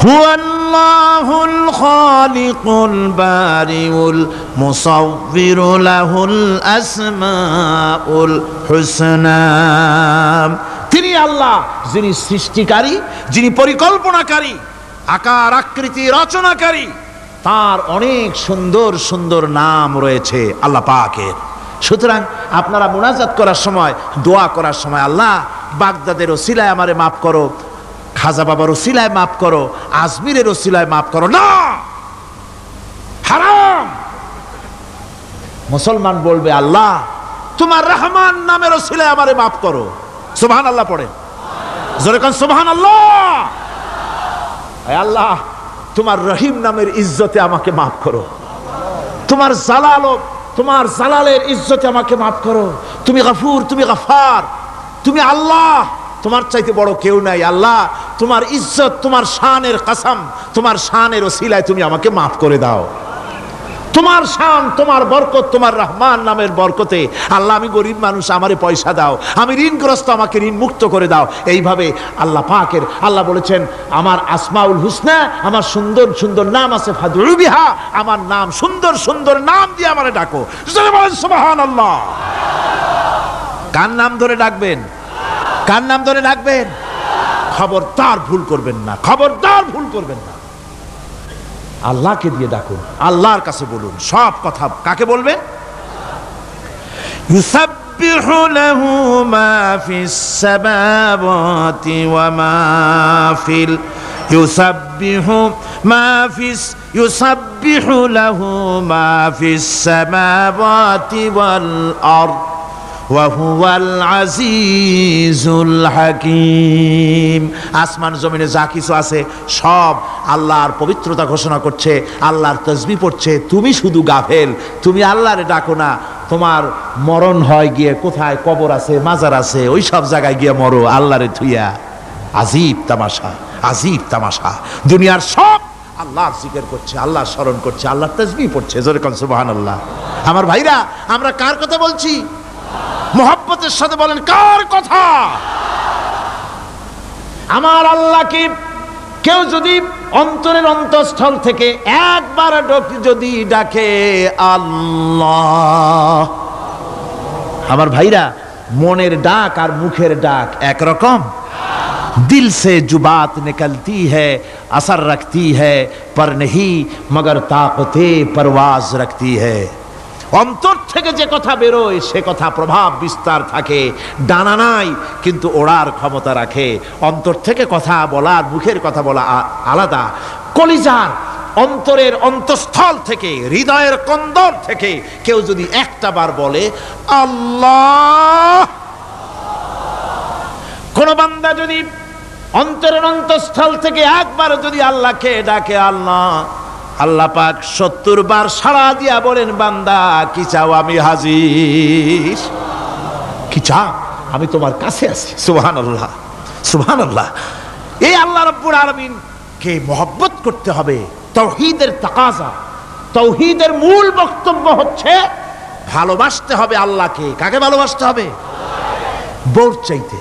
হুয়াল্লাহুল খালিকুল বারিউল মুসাউবিরু লাহুল আসমাউল হুসনা। তিনি আল্লাহ, যিনি সৃষ্টিকারী, যিনি পরিকল্পনাকারী, আকার আকৃতি রচনাকারী। তার অনেক সুন্দর সুন্দর নাম রয়েছে আল্লাহ পাকের। সুতরাং আপনারা মুনাজাত করার সময়, দোয়া করার সময়, আল্লাহ বাগদাদের ওসিলায় আমারে মাফ করো, খাজা বাবার ওসিলায় মাফ করো, আজমিরের ওসিলায় মাফ করো না, হারাম। মুসলমান বলবে আল্লাহ তোমার রহমান নামের ওসিলায় আমারে মাফ করো। সুবহানাল্লাহ পড়ে, জোরে কান সুবহানাল্লাহ। আল্লাহ তোমার রহিম নামের ইজ্জতে আমাকে মাফ করো, তোমার তোমার জালালের ইজ্জতে আমাকে মাফ করো। তুমি গফুর, তুমি গফার, তুমি আল্লাহ, তোমার চাইতে বড় কেউ নাই। আল্লাহ তোমার ইজ্জত, তোমার শানের কসম, তোমার শানের ওসিলায় তুমি আমাকে মাফ করে দাও। তোমার শান, তোমার বরকত, তোমার রহমান নামের বরকতে আল্লাহ আমি গরিব মানুষ, আমারে পয়সা দাও, আমি ঋণগ্রস্ত, আমাকে ঋণ মুক্ত করে দাও। এইভাবে আল্লাহ পাকের, আল্লাহ বলেছেন আমার আসমাউল হুসনা, আমার সুন্দর সুন্দর নাম আছে, ফাদউ বিহা, আমার নাম সুন্দর সুন্দর নাম দিয়ে আমারে ডাকো। সুবহানাল্লাহ। কার নাম ধরে ডাকবেন? কার নাম ধরে ডাকবেন? খবরদার ভুল করবেন না, খবরদার ভুল করবেন না। আল্লাহকে দিয়ে ডাকুন, আল্লাহর কাছে বলুন সব কথা। কাকে বলবেন? ইউসাব্বিহু লাহু মা ফিস সামাওয়াতি ওয়া মা ফিল ইউসাব্বিহু লাহু মা ফিস সামাওয়াতি ওয়াল আরদ ওয়া হুয়াল আজিজুল হাকীম। আসমান জমিনে যা কিছু আছে সব আল্লাহর পবিত্রতা ঘোষণা করছে, আল্লাহর তাসবিহ পড়ছে। তুমি শুধু গাফেল, তুমি আল্লাহরে ডাকো না। তোমার মরণ হয় গিয়ে কোথায় কবর আছে, মাজার আছে, ওই সব জায়গায় গিয়ে মরো আল্লাহরে থুইয়া। আজীব তামাশা, আজীব তামাশা। দুনিয়ার সব আল্লাহর জিকির করছে, আল্লাহর স্মরণ করছে, আল্লাহর তাসবিহ পড়ছে। জোরে কোন সুবহানাল্লাহ। আমার ভাইরা, আমরা কার কথা বলছি? মোহাব্বতের সাথে বলেন কার কথা? আমার আল্লাহকে কেউ যদি অন্তরের অন্তঃস্থল থেকে একবার যদি ডাকে আল্লাহ, আমার ভাইরা, মনের ডাক আর মুখের ডাক একরকম? दिल से जो बात निकलती है असर रखती है पर नहीं मगर ताकते परवाज रखती है। অন্তর থেকে যে কথা বেরোয় সে কথা প্রভাব বিস্তার থাকে, ডানা নাই কিন্তু ওড়ার ক্ষমতা রাখে। অন্তর থেকে কথা বলার, মুখের কথা বলা আলাদা। কলিজার অন্তরের অন্তঃস্থল থেকে, হৃদয়ের কন্দর থেকে কেউ যদি একটা বার বলে আল্লাহ, কোন বান্দা যদি অন্তরের অন্তঃস্থল থেকে একবার যদি আল্লাহকে ডাকে আল্লাহ, আল্লাহ পাক 70 বার সাড়া দিয়া বলেন বান্দা কি চাও, আমি হাজির। কি চাও? আমি তোমার কাছে আছি। সুবহানাল্লাহ, সুবহানাল্লাহ। এই আল্লাহ রাব্বুল আলামিন কে মহব্বত করতে হবে। তাওহীদের তাকাজা, তাওহীদের মূল বক্তব্য হচ্ছে ভালোবাসতে হবে আল্লাহকে। কাকে ভালোবাসতে হবে? বউর চাইতে,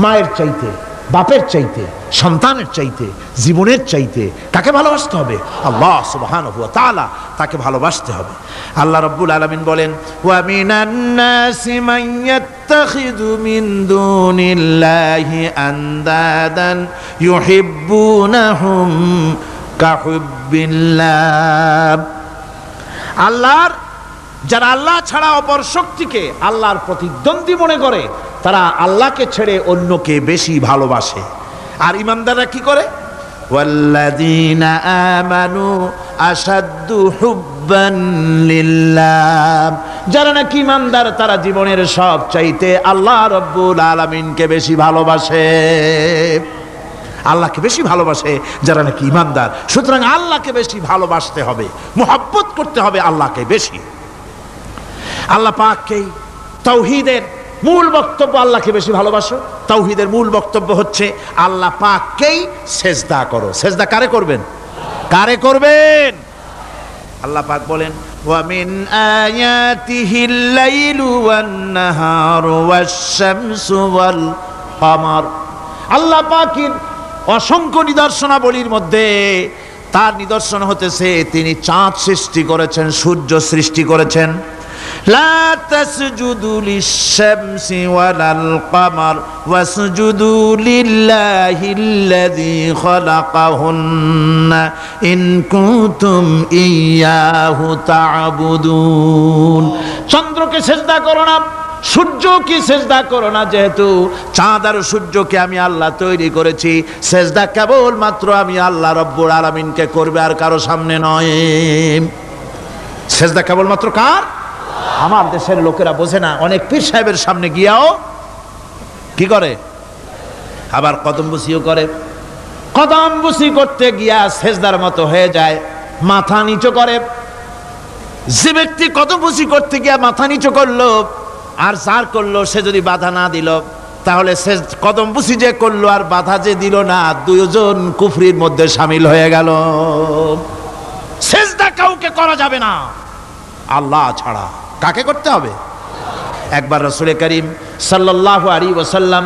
মায়ের চাইতে, বাপের চাইতে, সন্তানের চাইতে, জীবনের চাইতে কাকে ভালোবাসতে হবে? আল্লাহ সুবহানাহু ওয়া তাআলা, তাকে ভালোবাসতে হবে। আল্লাহ রাব্বুল আলামিন বলেন, ওয়া মিনান নাসি মান ইয়াত্তাখিযু মিন দুনিল্লাহি আনদাদান ইউহিব্বুনাহুম কাহুব্বিল্লাহ। আল্লাহর যারা আল্লাহ ছাড়া অপর শক্তিকে আল্লাহর প্রতিদ্বন্দ্বী মনে করে, তারা আল্লাহকে ছেড়ে অন্যকে বেশি ভালোবাসে। আর ইমানদাররা কি করে? ওয়াল্লাযীনা আমানু আশাদ্দু হুব্বান লিল্লাহ। যারা নাকি ইমানদার তারা জীবনের সব চাইতে আল্লাহ রাব্বুল আলামিনকে বেশি ভালোবাসে, আল্লাহকে বেশি ভালোবাসে যারা নাকি ইমানদার। সুতরাং আল্লাহকে বেশি ভালোবাসতে হবে, মুহাব্বত করতে হবে আল্লাহকে বেশি। আল্লাহ পাককেই তাওহীদের মূল বক্তব্য, আল্লাহকে বেশি ভালোবাসো। তাওহীদের মূল বক্তব্য হচ্ছে আল্লাহ পাককেই সেজদা করো। সেজদা কারে করবেন? কারে করবেন? আল্লাহ পাক বলেন, ওয়া মিন আয়াতিহিল লাইলু ওয়ান নাহারু ওয়াশ-শামসু ওয়াল কমার। আল্লাহ পাকের অসংখ্য নিদর্শনাবলীর মধ্যে তার নিদর্শন হতেছে তিনি চাঁদ সৃষ্টি করেছেন, সূর্য সৃষ্টি করেছেন। লা তাসজুদু লিশ-শামসি ওয়ালাল কমার ওয়াসজুদু লিল্লাহিল্লাযী খালাকাহুন্না ইন কুনতুম ইয়্যাহু তা'বুদুন। চন্দ্রকে সেজদা করো না, সূর্যকে সেজদা করো না, যেহেতু চাঁদ আর সূর্যকে আমি আল্লাহ তৈরি করেছি। সেজদা কেবল মাত্র আমি আল্লাহ রব্বুল আলামিনকে করবে, আর কারো সামনে নয়। সেজদা কেবল মাত্র কার? আমার দেশের লোকেরা বোঝে না, অনেক পীর সাহেবের সামনে গিয়াও কি করে? আবার কদম বুসিও করে। কদম বুসি করতে গিয়া সেজদার মতো হয়ে যায়, মাথা নিচু করে। যে ব্যক্তি কদম বুসি করতে গিয়া মাথা নিচু করলো আর যার করলো সে যদি বাধা না দিল, তাহলে সে কদম বুসি যে করলো আর বাধা যে দিল না, দুইজন কুফরির মধ্যে শামিল হয়ে গেল। সেজদা কাউকে করা যাবে না আল্লাহ ছাড়া। কাকে করতে হবে? একবার রাসূল করিম সাল্লাল্লাহু আলাইহি ওয়াসাল্লাম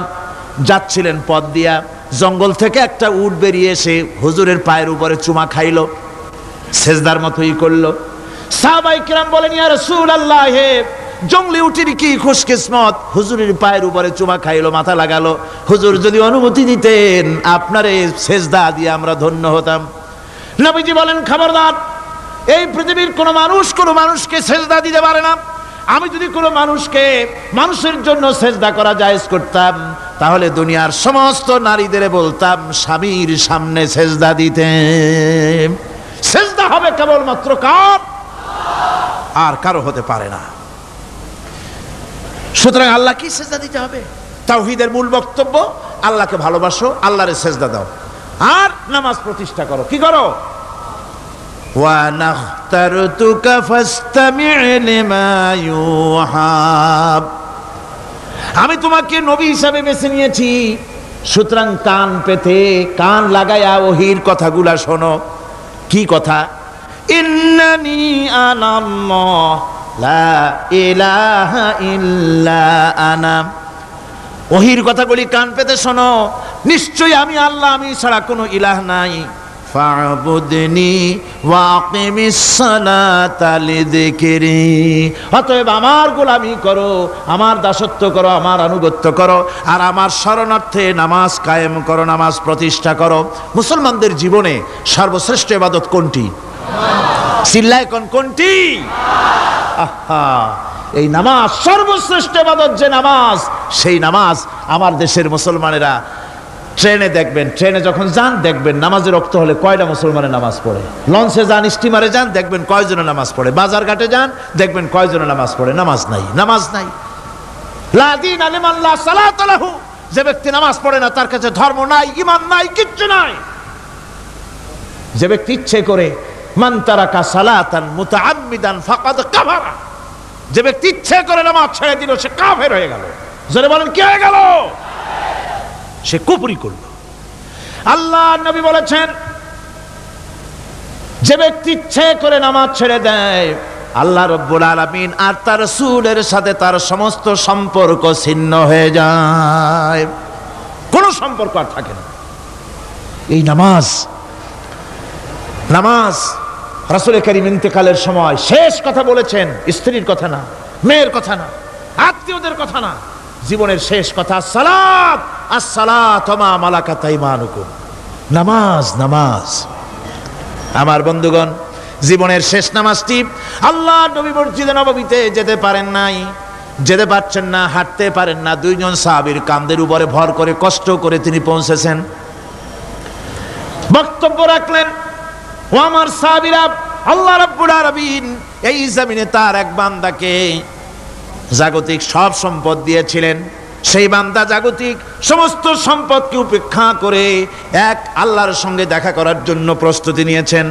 যাচ্ছিলেন পথ দিয়া, জঙ্গল থেকে একটা উট বেরিয়ে এসে হুজুরের পায়ের উপরে চুমা খাইলো, সেজদার মতোই করলো। সাহাবায়ে কিরাম বলেন, ইয়া রাসূলুল্লাহ, জঙ্গলি উটের কি খুশকিসমত, হুজুরের পায়ের উপরে চুমা খাইলো, মাথা লাগালো। হুজুর যদি অনুমতি দিতেন আপনারে সেজদা দিয়ে আমরা ধন্য হতাম। নবীজি বলেন, খবরদার, এই পৃথিবীর কোন মানুষ কোন মানুষকে সেজদা দিতে পারে না। আমি যদি কোনো মানুষকে মানুষের জন্য সেজদা করা জায়েজ করতাম, তাহলে দুনিয়ার সমস্ত নারীদের বলতাম স্বামীর সামনে সেজদা দিতে। সেজদা হবে কেবলমাত্র কার? আর কারো হতে পারে না। সুতরাং আল্লাহ কি সেজদা দিতে হবে? তাওহীদের মূল বক্তব্য আল্লাহকে ভালোবাসো, আল্লাহরে সেজদা দাও, আর নামাজ প্রতিষ্ঠা করো। কি করো? ওয়া নাখতারতুকা ফাসতামি' লিমা ইউহা। আমি তোমাকে নবী হিসাবে বেছে নিয়েছি, সুতরাং কান পেতে কান লাগায়া ওহীর কথাগুলা শোনো। কি কথা? ইন্নানি আনাল্লাহ লা ইলাহা ইল্লা আনা। ওহীর কথাগুলি কান পেতে শোনো। নিশ্চয়ই আমি আল্লাহ, আমি ছাড়া কোনো ইলাহ নাই। ফা'বুদনি ওয়াকিমিস সালাতা লিযিকরি। অতএব আমার গোলামি করো, আমার দাসত্ব করো, আমার আনুগত্য করো, আর আমার শরণার্থে নামাজ কায়েম করো, নামাজ প্রতিষ্ঠা করো। মুসলমানদের জীবনে সর্বশ্রেষ্ঠ ইবাদত কোনটি? চিল্লায় কোন কোনটি? আহা, এই নামাজ সর্বশ্রেষ্ঠ ইবাদত। যে নামাজ, সেই নামাজ আমার দেশের মুসলমানেরা ট্রেনে দেখবেন, ট্রেনে যখন যান দেখবেন নামাজের রক্ত হলে কয়টা মুসলমানের নামাজ পড়ে। লঞ্চে যান, স্টিমারে যান, দেখবেন কয়জনে নামাজ পড়ে। বাজার ঘাটে যান, দেখবেন কয়জনে নামাজ পড়ে। নামাজ নাই, নামাজ নাই। লা দীনা লিমান লা সালাতা লাহু। যে ব্যক্তি নামাজ পড়ে না তার কাছে ধর্ম নাই, ঈমান নাই, কিচ্ছু নাই। যে ব্যক্তি ইচ্ছে করে মান তারাকা সালাতান মুতাআম্মিদান ফাকাদ কাফারা, যে ব্যক্তি ইচ্ছে করে নামাজ ছেড়ে দিল সে কাফের হয়ে গেল। জোরে বলেন কি হয়ে গেল? সে কুফরি করল। আল্লাহ নবী বলেছেন, যে ব্যক্তি ইচ্ছে করে নামাজ ছেড়ে দেয়, আল্লাহ রাব্বুল আলামিন আর তার রাসূলের সাথে তার সমস্ত সম্পর্ক ছিন্ন হয়ে যায়। কোনো সম্পর্ক আর থাকে না। এই নামাজ রাসূল করিম ইন্তেকালের সময় শেষ কথা বলেছেন, স্ত্রীর কথা না, মেয়ের কথা না, আত্মীয়দের কথা না, জীবনের শেষ কথা সালাত আসসালাতু মা মালাকাত আইমানুকুম, নামাজ। আমার বন্ধুগণ, জীবনের শেষ নামাজটি আল্লাহ নবী মসজিদে নববীতে যেতে পারেন নাই, যেতে পারছেন না, হাঁটতে পারেন না, দুইজন সাহাবীর কাঁধের উপরে ভর করে কষ্ট করে তিনি পৌঁছেছেন। বক্তব্য রাখলেন, ও আমার সাহাবীরা, আল্লাহ রাব্বুল আলামিন এই জমিনে তার এক বান্দাকে জাগতিক সব সম্পদ দিয়েছিলেন। সেই বান্দা জাগতিক সমস্ত সম্পদকে উপেক্ষা করে এক আল্লাহর সঙ্গে দেখা করার জন্য প্রস্তুতি নিয়েছেন।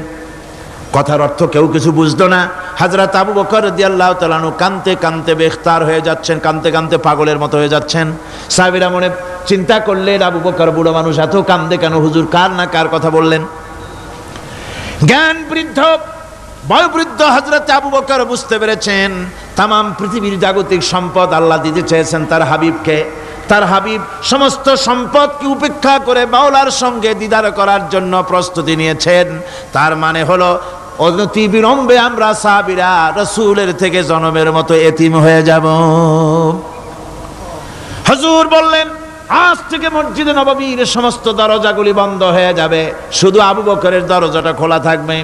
কথার অর্থ কেউ কিছু বুঝলো না। হযরত আবু বকর রাদিয়াল্লাহু তাআলা আনহু কাঁদতে কাঁদতে বেখতার হয়ে যাচ্ছেন, কাঁদতে কাঁদতে পাগলের মতো হয়ে যাচ্ছেন। সাহাবীরা মনে চিন্তা করলেন, আবু বকর বুড়ো মানুষ, এত কাঁদে কেন? হুজুর কার না কার কথা বললেন? জ্ঞান বৃদ্ধ, বয়োবৃদ্ধ হযরত আবু বকর বুঝতে পেরেছেন তামাম পৃথিবীর জাগতিক সম্পদ আল্লাহ দিতে চেয়েছেন তার হাবিবকে। তার হাবিব সমস্ত সম্পদকে উপেক্ষা করে মাওলার সঙ্গে দিদার করার জন্য প্রস্তুতি নিয়েছেন। তার মানে হলো অনতি বিলম্বে আমরা সাহাবীরা রাসূলের থেকে জনমের মতো এতিম হয়ে যাব। হুজুর বললেন, আজ থেকে মসজিদে নববীর সমস্ত দরজাগুলি বন্ধ হয়ে যাবে, শুধু আবু বকরের দরজাটা খোলা থাকবে।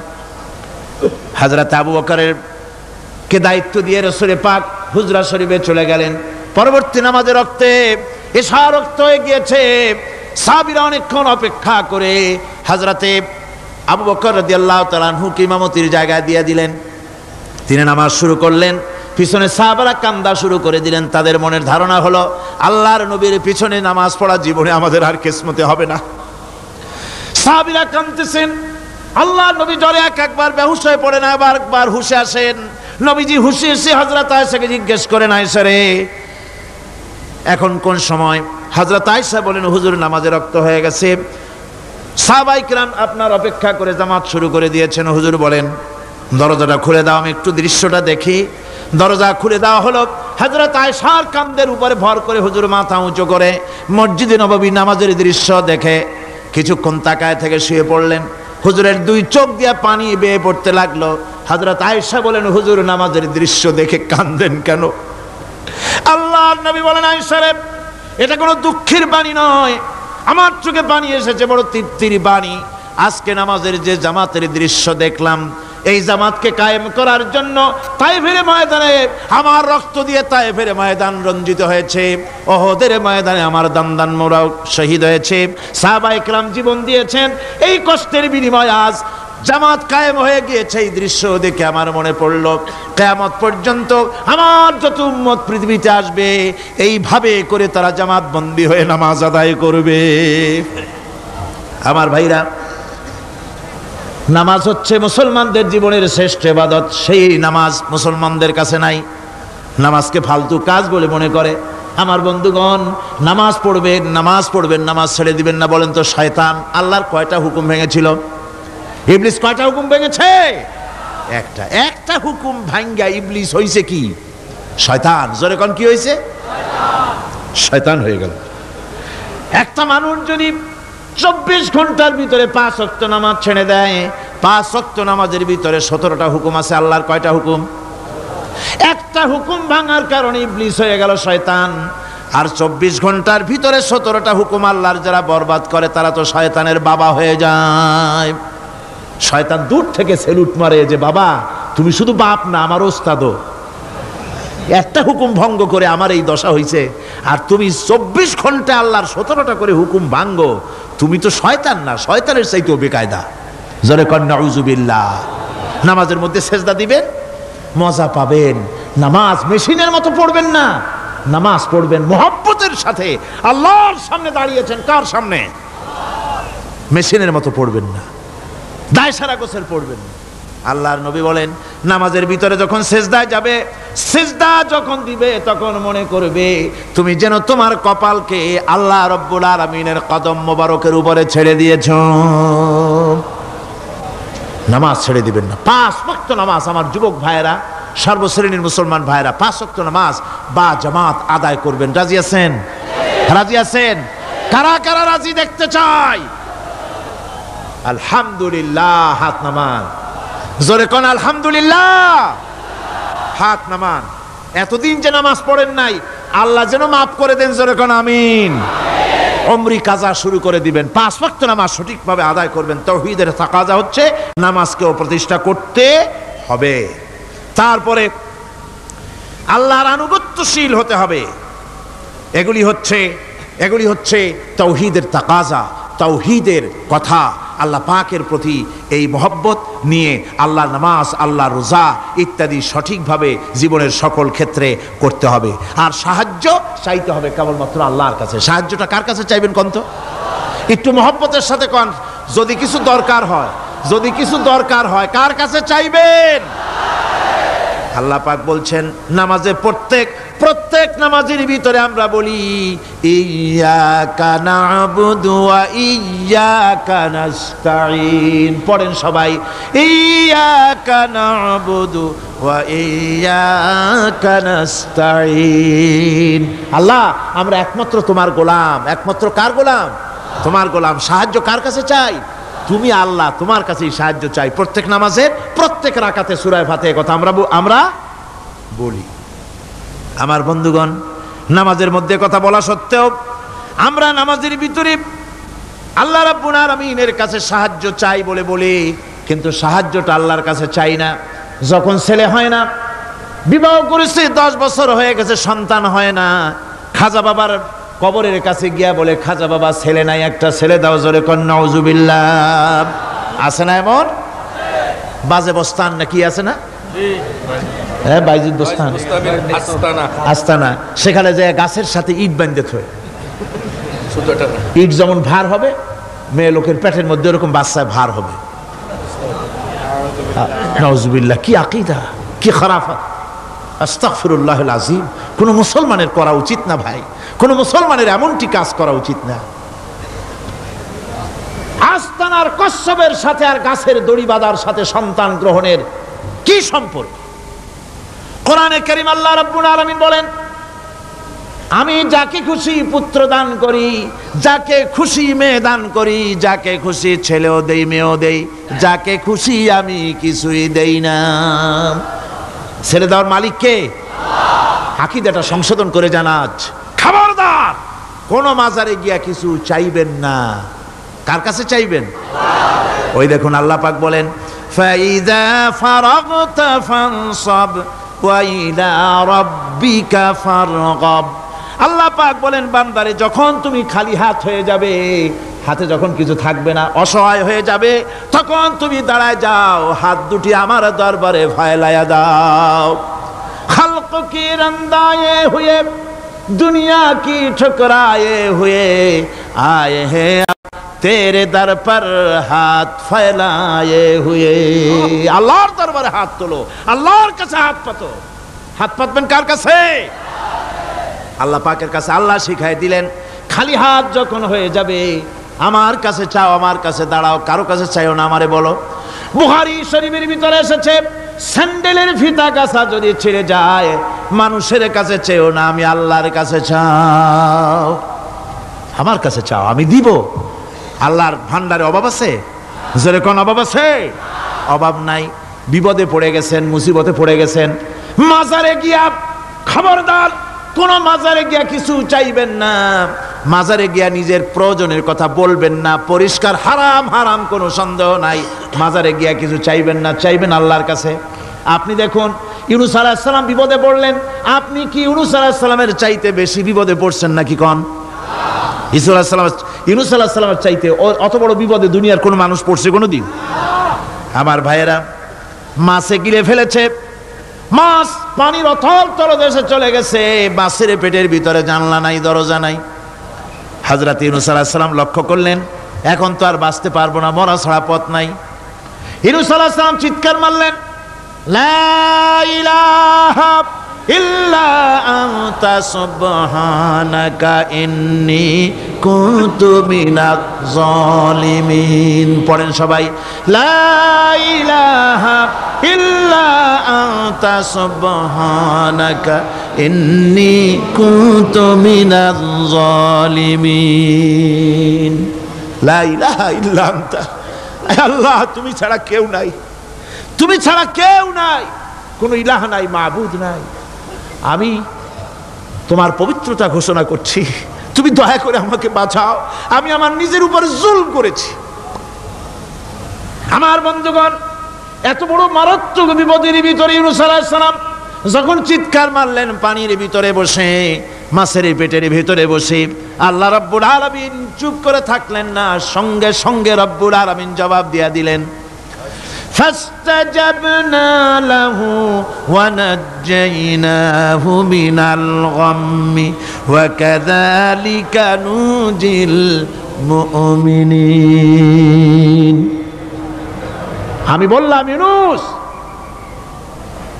হযরত আবু বকরের কে দায়িত্ব দিয়ে রাসূল পাক হুজরা শরীফে চলে গেলেন। পরবর্তী নামাজের রক্তে এশা রক্ত হয়ে গিয়েছে। সাহাবীরা অনেকক্ষণ অপেক্ষা করে হযরতে আবু বকর রাদিয়াল্লাহু তাআলা আনহুকে ইমামতির জায়গায় দিয়ে দিলেন। তিনি নামাজ শুরু করলেন, পিছনে সাহাবারা কান্দা শুরু করে দিলেন। তাদের মনের ধারণা হলো আল্লাহর নবীর পিছনে নামাজ পড়া জীবনে আমাদের আর কিসমতে হবে না। সাহাবীরা কাঁদতেছেন, আল্লাহর নবী জ্বরে একবার বেহুশ হয়ে পড়েন, আবার একবার হুঁশে আসেন। নবীজি হুঁশে এসে হযরত আয়েশাকে জিজ্ঞেস করেন, আয়েশা রে, এখন কোন সময়? হযরত আয়েশা বলেন, হুজুর নামাজে রক্ত হয়ে গেছে, সাহাবায়ে কিরাম আপনার অপেক্ষা করে জামাত শুরু করে দিয়েছেন। হুজুর বলেন, দরজাটা খুলে দাও, আমি একটু দৃশ্যটা দেখি। দরজা খুলে দেওয়া হলো। হযরত আয়েশার কাঁধের উপরে ভর করে হুজুর মাথা উঁচু করে মসজিদে নববী নামাজের দৃশ্য দেখে কিছুক্ষণ তাকায় থেকে শুয়ে পড়লেন। হুজুরের দুই চোখ দিয়ে পানি বেয়ে পড়তে লাগলো। হযরত আয়েশা বলেন, হুজুর নামাজের দৃশ্য দেখে কাঁদেন কেন? আল্লাহর নবী বলেন, আয়েশা রে, এটা কোনো দুঃখের বাণী নয়, আমার চোখে পানি এসেছে বড় তৃপ্তির বাণী। আজকে নামাজের যে জামাতের দৃশ্য দেখলাম, এই জামাতকে কায়েম করার জন্য তায়েফের ময়দানে আমার রক্ত দিয়ে তায়েফের ময়দান রঞ্জিত হয়েছে, ওহদের ময়দানে আমার দান্দান মোরাও শহীদ হয়েছে, সাহাবায়ে কেরাম জীবন দিয়েছেন। এই কষ্টের বিনিময়ে আজ জামাত কায়েম হয়ে গিয়েছে। এই দৃশ্য দেখে আমার মনে পড়ল, কিয়ামত পর্যন্ত আমার যত উম্মত পৃথিবীতে আসবে এইভাবে করে তারা জামাত বন্দী হয়ে নামাজ আদায় করবে। আমার ভাইরা, নামাজ হচ্ছে মুসলমানদের জীবনের শ্রেষ্ঠ ইবাদত। সেই নামাজ মুসলমানদের কাছে নাই, নামাজকে ফালতু কাজ বলে মনে করে। আমার বন্ধুগণ, নামাজ পড়বেন, নামাজ ছেড়ে দিবেন না। বলেন তো, শয়তান আল্লাহর কয়টা হুকুম ভেঙেছিল? ইবলিস কয়টা হুকুম ভেঙেছে? একটা হুকুম ভাঙ্গা ইবলিস হইছে কি? শয়তান। জোরে কোন কি হইছে? শয়তান হয়ে গেল। একটা মানুষ যদি 24 ঘন্টার ভিতরে 5 ওয়াক্ত নামাজ ছেড়ে দেয়, 5 ওয়াক্ত নামাজের ভিতরে 17টা হুকুম আছে। আল্লাহর কয়টা হুকুম? একটা হুকুম ভাঙার কারণে ইবলিস হয়ে গেল শয়তান। আর 24 ঘন্টার ভিতরে 17টা হুকুম আল্লাহর যারা বরবাদ করে তারা তো শয়তানের বাবা হয়ে যায়। শয়তান দূর থেকে সেলুট মারে যে, বাবা তুমি শুধু বাপ না, আমার ওস্তাদও। একটা হুকুম ভঙ্গ করে আমার এই দশা হইছে, আর তুমি 24 ঘন্টা আল্লাহর 17টা করে হুকুম ভাঙ্গো, তুমি তো শয়তান না, শয়তানের চাইতেও বেকায়দা। জোরে কর নাউযুবিল্লাহ। নামাজের মধ্যে সেজদা দিবেন, মজা পাবেন। নামাজ মেশিনের মতো পড়বেন না, নামাজ পড়বেন মুহাব্বতের সাথে। আল্লাহর সামনে দাঁড়িয়েছেন, কার সামনে? মেশিনের মতো পড়বেন না, দায় সারা গোছের পড়বেন না। আল্লাহর নবী বলেন, নামাজের ভিতরে যখন সেজদায় যাবে, সেজদা যখন দিবে, তখন মনে করবে তুমি যেন তোমার কপালকে আল্লাহ রব্বুল আলামিনের কদম মোবারকের উপরে ছেড়ে দিয়েছো। নামাজ ছেড়ে দিবেন না। 5 ওয়াক্ত নামাজ আমার যুবক ভাইয়েরা, সর্বশ্রেণীর মুসলমান ভাইয়েরা 5 ওয়াক্ত নামাজ বা জামাত আদায় করবেন। রাজি আছেন? রাজি আছেন? কারা কারা রাজি দেখতে চাই? আলহামদুলিল্লাহ, হাত নামান। জোরে কোন আলহামদুলিল্লাহ, হাত নামান। এতদিন যে নামাজ পড়েন নাই, আল্লাহ যেন মাফ করে দেন। জোরে কোন আমিন। উমরি কাজা শুরু করে দিবেন, 5 ওয়াক্ত নামাজ সঠিকভাবে আদায় করবেন। তাওহীদের তাকাজা হচ্ছে নামাজকেও প্রতিষ্ঠা করতে হবে। তারপরে আল্লাহর আনুগত্যশীল হতে হবে। এগুলি হচ্ছে তাওহীদের তাকাজা, তাওহীদের কথা। আল্লাহ পাকের প্রতি এই মহব্বত নিয়ে আল্লাহর নামাজ, আল্লাহর রোজা ইত্যাদি সঠিকভাবে জীবনের সকল ক্ষেত্রে করতে হবে। আর সাহায্য চাইতে হবে কেবলমাত্র আল্লাহর কাছে। সাহায্যটা কার কাছে চাইবেন কোন তো? একটু মহব্বতের সাথে কোন। যদি কিছু দরকার হয় কার কাছে চাইবেন? আল্লাহ পাক বলছেন নামাজে প্রত্যেক নামাজের ভিতরে আমরা বলি ইয়্যাকা না'বুদু ওয়া ইয়্যাকা নাস্তাঈন। পড়েন সবাই, ইয়্যাকা না'বুদু ওয়া ইয়্যাকা নাস্তাঈন। আল্লাহ, আমরা একমাত্র তোমার গোলাম। একমাত্র কার গোলাম? তোমার গোলাম। সাহায্য কার কাছে চাই? তুমি আল্লাহ, তোমার কাছেই সাহায্য চাই। প্রত্যেক নামাজের প্রত্যেক রাকাতে সূরা ফাতিহা কথা আমরা বলি। আমার বন্ধুগণ, নামাজের মধ্যে কথা বলা সত্ত্বেও আমরা নামাজের ভিতরে আল্লাহ রাব্বুল আলামিনের কাছে সাহায্য চাই বলে কিন্তু সাহায্যটা আল্লাহর কাছে চাই না। যখন ছেলে হয় না, বিবাহ করেছে 10 বছর হয়ে গেছে, সন্তান হয় না, খাজা বাবার কবরের কাছে গিয়া বলে, খাজা বাবা ছেলে নাই, একটা ছেলে দাও। জোরে কোন নাউজুবিল্লাহ। আছে না এমন? বাজে বস্তান নাকি আছে না? হ্যাঁ, বাইজিদ বস্তান, আস্তানা। সেখানে যে গাছের সাথে ইট বাঁধতে হয়, ইট যেমন ভার হবে, মেয়ে লোকের পেটের মধ্যে এরকম বাচ্চায় ভার হবে। নাউজুবিল্লাহ, কি আকীদা, কি খারাফাত! আস্তাগফিরুল্লাহুল আযীম। কোন মুসলমানের করা উচিত না ভাই, কোন মুসলমানের এমনটি কাজ করা উচিত না। আস্তানার কচ্ছপের সাথে আর গাছের দড়ি বাঁধার সাথে সন্তান গ্রহণের কি সম্পর্ক? কোরআনে কারীম আল্লাহ রাব্বুল আলামিন বলেন, আমি যাকে খুশি পুত্র দান করি, যাকে খুশি মেয়ে দান করি, যাকে খুশি ছেলেও দেই মেয়েও দেই, যাকে খুশি আমি কিছুই দেই না। ছেলে দেওয়ার মালিক কে? আকীদাটা সংশোধন করে জানাজ। খবরদার কোন মাজারে গিয়া কিছু চাইবেন না। কার কাছে চাইবেন? ওই দেখুন আল্লাহ পাক বলেন, ফাইযা ফারাগতা ফানসাব ওয়া ইলা রাব্বিকা ফারগাব। আল্লাহ পাক বলেন, বান্দারে যখন তুমি খালি হাত হয়ে যাবে, হাতে যখন কিছু থাকবে না, অসহায় হয়ে যাবে, তখন তুমি দাঁড়ায় যাও, হাত দুটি আমার দরবারে ফয়লায়া দাও। খালক কি রন্দায়ে হুয়ে, दुनिया की ठुकराए हुए आए हैं तेरे दर पर हाथ फैलाए हुए। আল্লাহর দরবারে হাত তোলো, আল্লাহর কাছে হাত পাতো। হাত পাতবেন কার কাছে? আল্লাহ পাকের কাছে। আল্লাহ শিখাই দিলেন, খালি হাত যখন হয়ে যাবে আমার কাছে চাও, আমার কাছে দাঁড়াও, কারো কাছে চাইও না, আমারে বলো। বুখারী শরীফের ভিতরে এসেছে, স্যান্ডেলের ফিতা কাছা যদি ছিঁড়ে যায়, মানুষের কাছে চেয়েও না, আমি আল্লাহর কাছে চাও। আমার কাছে চাও, আমি দিব। আল্লাহর ভান্ডারে অভাব আছে? জোরে কোন অভাব আছে? অভাব নাই। বিপদে পড়ে গেছেন, মুসিবতে পড়ে গেছেন, মাজারে গিয়া খবরদার কোন মাজারে গিয়া কিছু চাইবেন না। মাজারে গিয়া নিজের প্রয়োজনের কথা বলবেন না। পরিষ্কার হারাম, হারাম কোনো সন্দেহ নাই। মাজারে গিয়া কিছু চাইবেন না, চাইবেন আল্লাহর কাছে। আপনি দেখুন, ইউনূস আলাইহিস সালাম বিপদে পড়লেন, আপনি কি ইউনূস আলাইহিস সালামের চাইতে বেশি বিপদে পড়ছেন নাকি কোন? ইউনূস আলাইহিস সালামের চাইতে অত বড় বিপদে দুনিয়ার কোন মানুষ পড়ছে কোনোদিন? আমার ভাইয়েরা, মাছে গিলে ফেলেছে, মাছ পানির অথল তলদেশে চলে গেছে, মাছের পেটের ভিতরে জানলা নাই, দরজা নাই। হযরত ইউনূস আলাইহিস সালাম লক্ষ্য করলেন, এখন তো আর বাঁচতে পারবো না, মরা ছাড়া পথ নাই। ইউনূস আলাইহিস সালাম চিৎকার মারলেন, লা ইলাহা ইল্লা আনতা সুবহানাকা ইন্নী কুনতু মিনাজ জালিমিন। পড়েন সবাই, লা ইলাহা ইল্লা আনতা সুবহানাকা ইন্নী কুনতু মিনাজ জালিমিন। লা ইলাহা ইল্লা আনতা, আল্লাহ তুমি ছাড়া কেউ নাই, তুমি ছাড়া কেউ নাই, কোনো ইলাহ নাই, মাবুদ নাই। আমি তোমার পবিত্রতা ঘোষণা করছি, তুমি দয়া করে আমাকে বাঁচাও, আমি আমার নিজের উপর জুলম করেছি। আমার বন্ধুগণ, এত বড় মারাত্মক বিপদের ভিতরে ইউনূস আলাইহিস সালাম যখন চিৎকার মারলেন পানির ভিতরে বসে, মাছের পেটের ভিতরে বসে, আল্লাহ রাব্বুল আলামিন চুপ করে থাকলেন না, সঙ্গে সঙ্গে রাব্বুল আলামিন জবাব দিয়া দিলেন, فاستجبنا له ونجيناه من الغم وكذلك ننجي المؤمنين। আমি বললাম, ইউনূস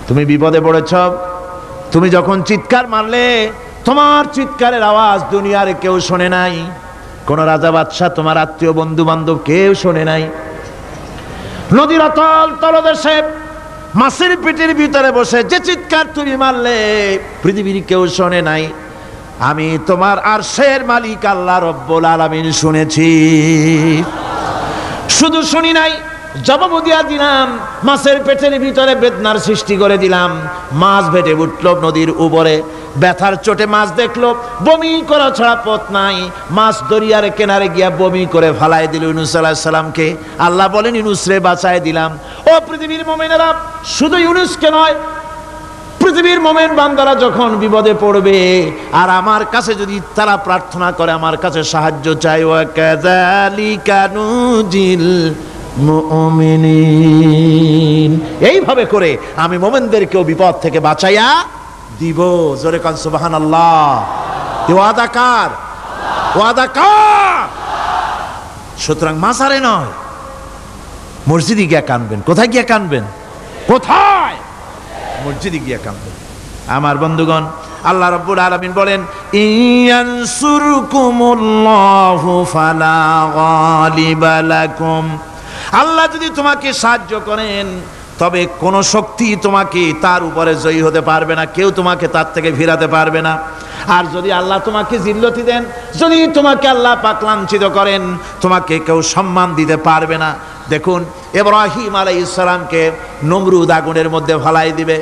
তুমি বিপদে পড়েছ, তুমি যখন চিৎকার মারলে তোমার চিৎকারের আওয়াজ দুনিয়ার কেউ শোনে নাই, কোন রাজা বাদশাহ, তোমার আত্মীয় বন্ধু বান্ধব কেউ শোনে নাই। নদীর অতল তলদেশে মাছের পেটের ভিতরে বসে যে চিৎকার তুমি মারলে পৃথিবীর কেউ শোনে নাই, আমি তোমার আরশের মালিক আল্লাহ রব্বুল আলামিন শুনেছি। শুধু শুনি নাই, জবাব দিয়া দিলাম, মাছের পেটের ভিতরে বেদনার সৃষ্টি করে দিলাম। মাছ ভেটে উঠল নদীর উপরে, ব্যথার চোটে মাছ দেখলো, বমি করা ছাড়া পথ নাই, মাছ দরিয়ার কিনারে গিয়া বমি করে ফালাই দিল ইউনূস আলাইহিস সালামকে। আল্লাহ বলেন, ইউনূস রে বাঁচায় দিলাম। ও পৃথিবীর মুমিনেরা, শুধু ইউনূসকে নয়, পৃথিবীর মুমিন বান্দারা যখন বিপদে পড়বে আর আমার কাছে যদি তারা প্রার্থনা করে, আমার কাছে সাহায্য চাই, ওয়া কাযালিকা নুজিল মুমিনিন, এইভাবে করে আমি মুমিনদেরকেও বিপদ থেকে বাঁচাইয়া দিব। জোরে কান সুবহানাল্লাহ। ওয়াদা কার? ওয়াদা কার? সুতরাং মাজারে নয়, মসজিদে গিয়া কানবেন। কোথায় গিয়া কানবেন? কোথায়? মসজিদে গিয়া কানবেন। আমার বন্ধুগণ, আল্লাহ রাব্বুল আলামিন বলেন, ইয়ানসুরকুমুল্লাহু ফালা গালিবা লাকুম, আল্লাহ যদি তোমাকে সাহায্য করেন তবে কোন শক্তি তোমাকে তার উপরে জয়ী হতে পারবে না, কেউ তোমাকে তার থেকে ফিরাতে পারবে না। আর যদি আল্লাহ তোমাকে জিল্লতি দেন, যদি তোমাকে আল্লাহ পাক লাঞ্ছিত করেন, তোমাকে কেউ সম্মান দিতে পারবে না। দেখুন, ইব্রাহিম আলাইহিস সালামকে নমরুদ আগুনের মধ্যে ফালাই দিবে,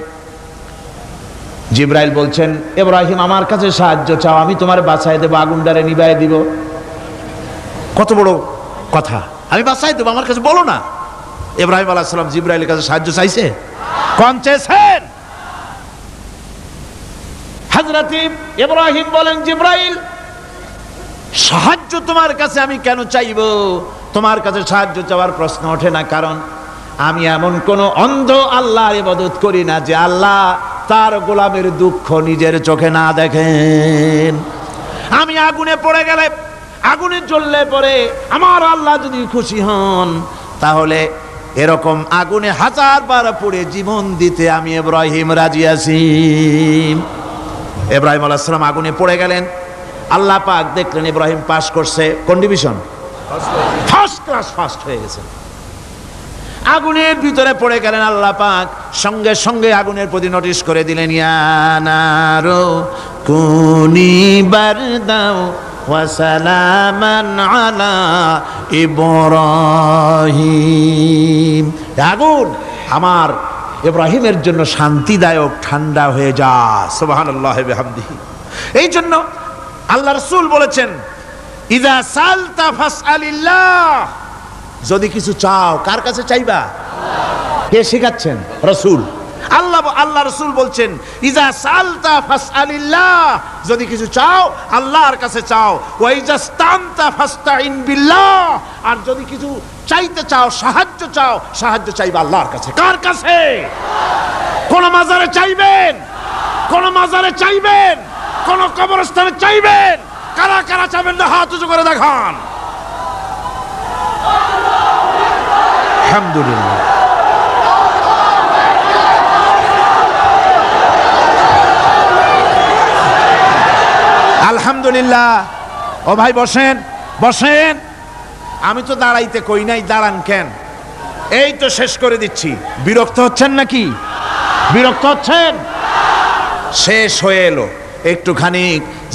জিবরাইল বলছেন, ইব্রাহিম আমার কাছে সাহায্য চাও, আমি তোমার বাঁচাই দেব, আগুনটারে নিভাই দিব। কত বড় কথা, আমি বাঁচাই দেব, আমার কাছে বলো না। ইব্রাহিম আলাইহিস সালাম জিবরাইলের কাছে সাহায্য চাইছে? কোন চেয়েছেন? হযরত ইব্রাহিম বলেন, জিবরাইল সাহায্য তোমার কাছে আমি কেন চাইবো? তোমার কাছে সাহায্য চাওয়ার প্রশ্ন ওঠে না, কারণ আমি এমন কোন অন্ধ আল্লাহর ইবাদত করি না যে আল্লাহ তার গোলামের দুঃখ নিজের চোখে না দেখেন। আমি আগুনে পড়ে গেলে, আগুনে জ্বললে পরে আমার আল্লাহ যদি খুশি হন, তাহলে এরকম আগুনে 1000 বার পড়ে জীবন দিতে আমি ইব্রাহিম রাজি আছি। ইব্রাহিম আলাইহিস সালাম আগুনে পড়ে গেলেন, আল্লাহ পাক দেখলেন ইব্রাহিম পাস করছে, কোন ডিভিশন? ফার্স্ট ক্লাস, ফার্স্ট হয়ে গেছে। আগুনের ভিতরে পড়ে গেলেন, আল্লাহ পাক সঙ্গে সঙ্গে আগুনের প্রতি নোটিশ করে দিলেন, ইয়া নারু কুনি বারদাও ওয়া সালামান আলা ইব্রাহিম, আগুন আমার ইব্রাহিমের জন্য শান্তিদায়ক, ঠান্ডা হয়ে যা। সুবহানাল্লাহ ওয়া বিহামদিহি। এই জন্য আল্লাহ রাসূল বলেছেন, ইযা সালতা ফাসআলিল্লাহ, যদি কিছু চাও কার কাছে চাইবা? কে শেখাচ্ছেন? রাসূল। আল্লাহ রাসূল বলছেন, ইযা সালতা ফাসআলিল্লাহ, যদি কিছু চাও আল্লাহর কাছে চাও, ওয়া ইযা স্তানতা ফাস্তাইন বিল্লাহ, আর যদি কিছু চাইতে চাও, সাহায্য চাও, সাহায্য চাইবা আল্লাহর কাছে। কার কাছে? কোন মাজারে চাইবেন? কোন মাজারে চাইবেন? কোন কবরস্থানে চাইবেন? কারা কারা চাইবেন না হাত উঁচু করে দেখান। আলহামদুলিল্লাহ। আলহামদুলিল্লাহ। ও ভাই বসেন, বসেন। আমি তো দাঁড়াইতে কই নাই, দাঁড়ান কেন? এই তো শেষ করে দিচ্ছি। বিরক্ত হচ্ছেন নাকি? বিরক্ত হচ্ছেন? শেষ হয়ে এলো, একটুখানি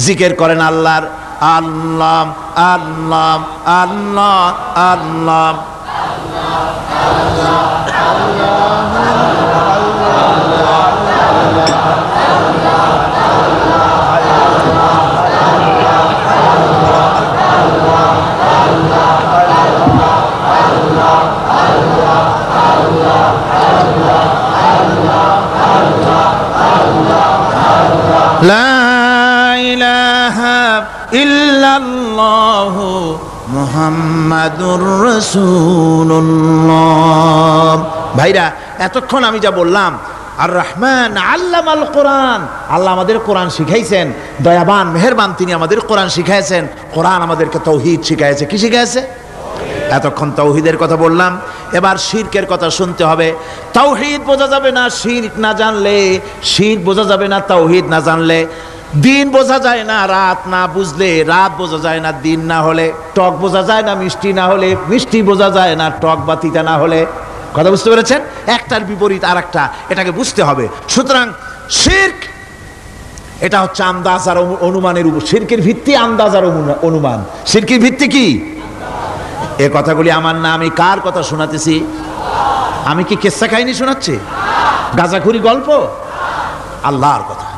জিকির করেন আল্লাহর, আল্লাহ আল্লাহ আল্লাহ আল্লাহ। লা ইলাহা ইল্লাল্লাহু মুহাম্মাদুর রাসূলুল্লাহ। ভাইরা, এতক্ষণ আমি যা বললাম, আর রহমান আল্লামাল কোরআন, আল্লাহ আমাদের কোরআন শিখাইছেন, দয়াবান মেহেরবান তিনি আমাদের কোরআন শিখাইছেন। কোরআন আমাদেরকে তৌহিদ শিখাইছে। কি শিখাইছে? এতক্ষণ তৌহিদের কথা বললাম, এবার শিরকের কথা শুনতে হবে। তৌহিদ বোঝা যাবে না শিরক না জানলে, শিরক বোঝা যাবে না তৌহিদ না জানলে। দিন বোঝা যায় না রাত না বুঝলে, রাত বোঝা যায় না দিন না হলে, টক বোঝা যায় না মিষ্টি না হলে, মিষ্টি বোঝা যায় না টক বা তিতা না হলে। কথা বুঝতে পেরেছেন? একটার বিপরীত আর একটা, এটাকে বুঝতে হবে। সুতরাং শিরক এটা হচ্ছে আন্দাজ আর অনুমানের উপর। শিরকের ভিত্তি আন্দাজ আর অনুমান। শিরকের ভিত্তি কি? এ কথাগুলি আমার না, আমি কার কথা শোনাতেছি? আমি কি কিসসা কাহিনী শোনাচ্ছি? গাঁজাখুরি গল্প? আল্লাহর কথা।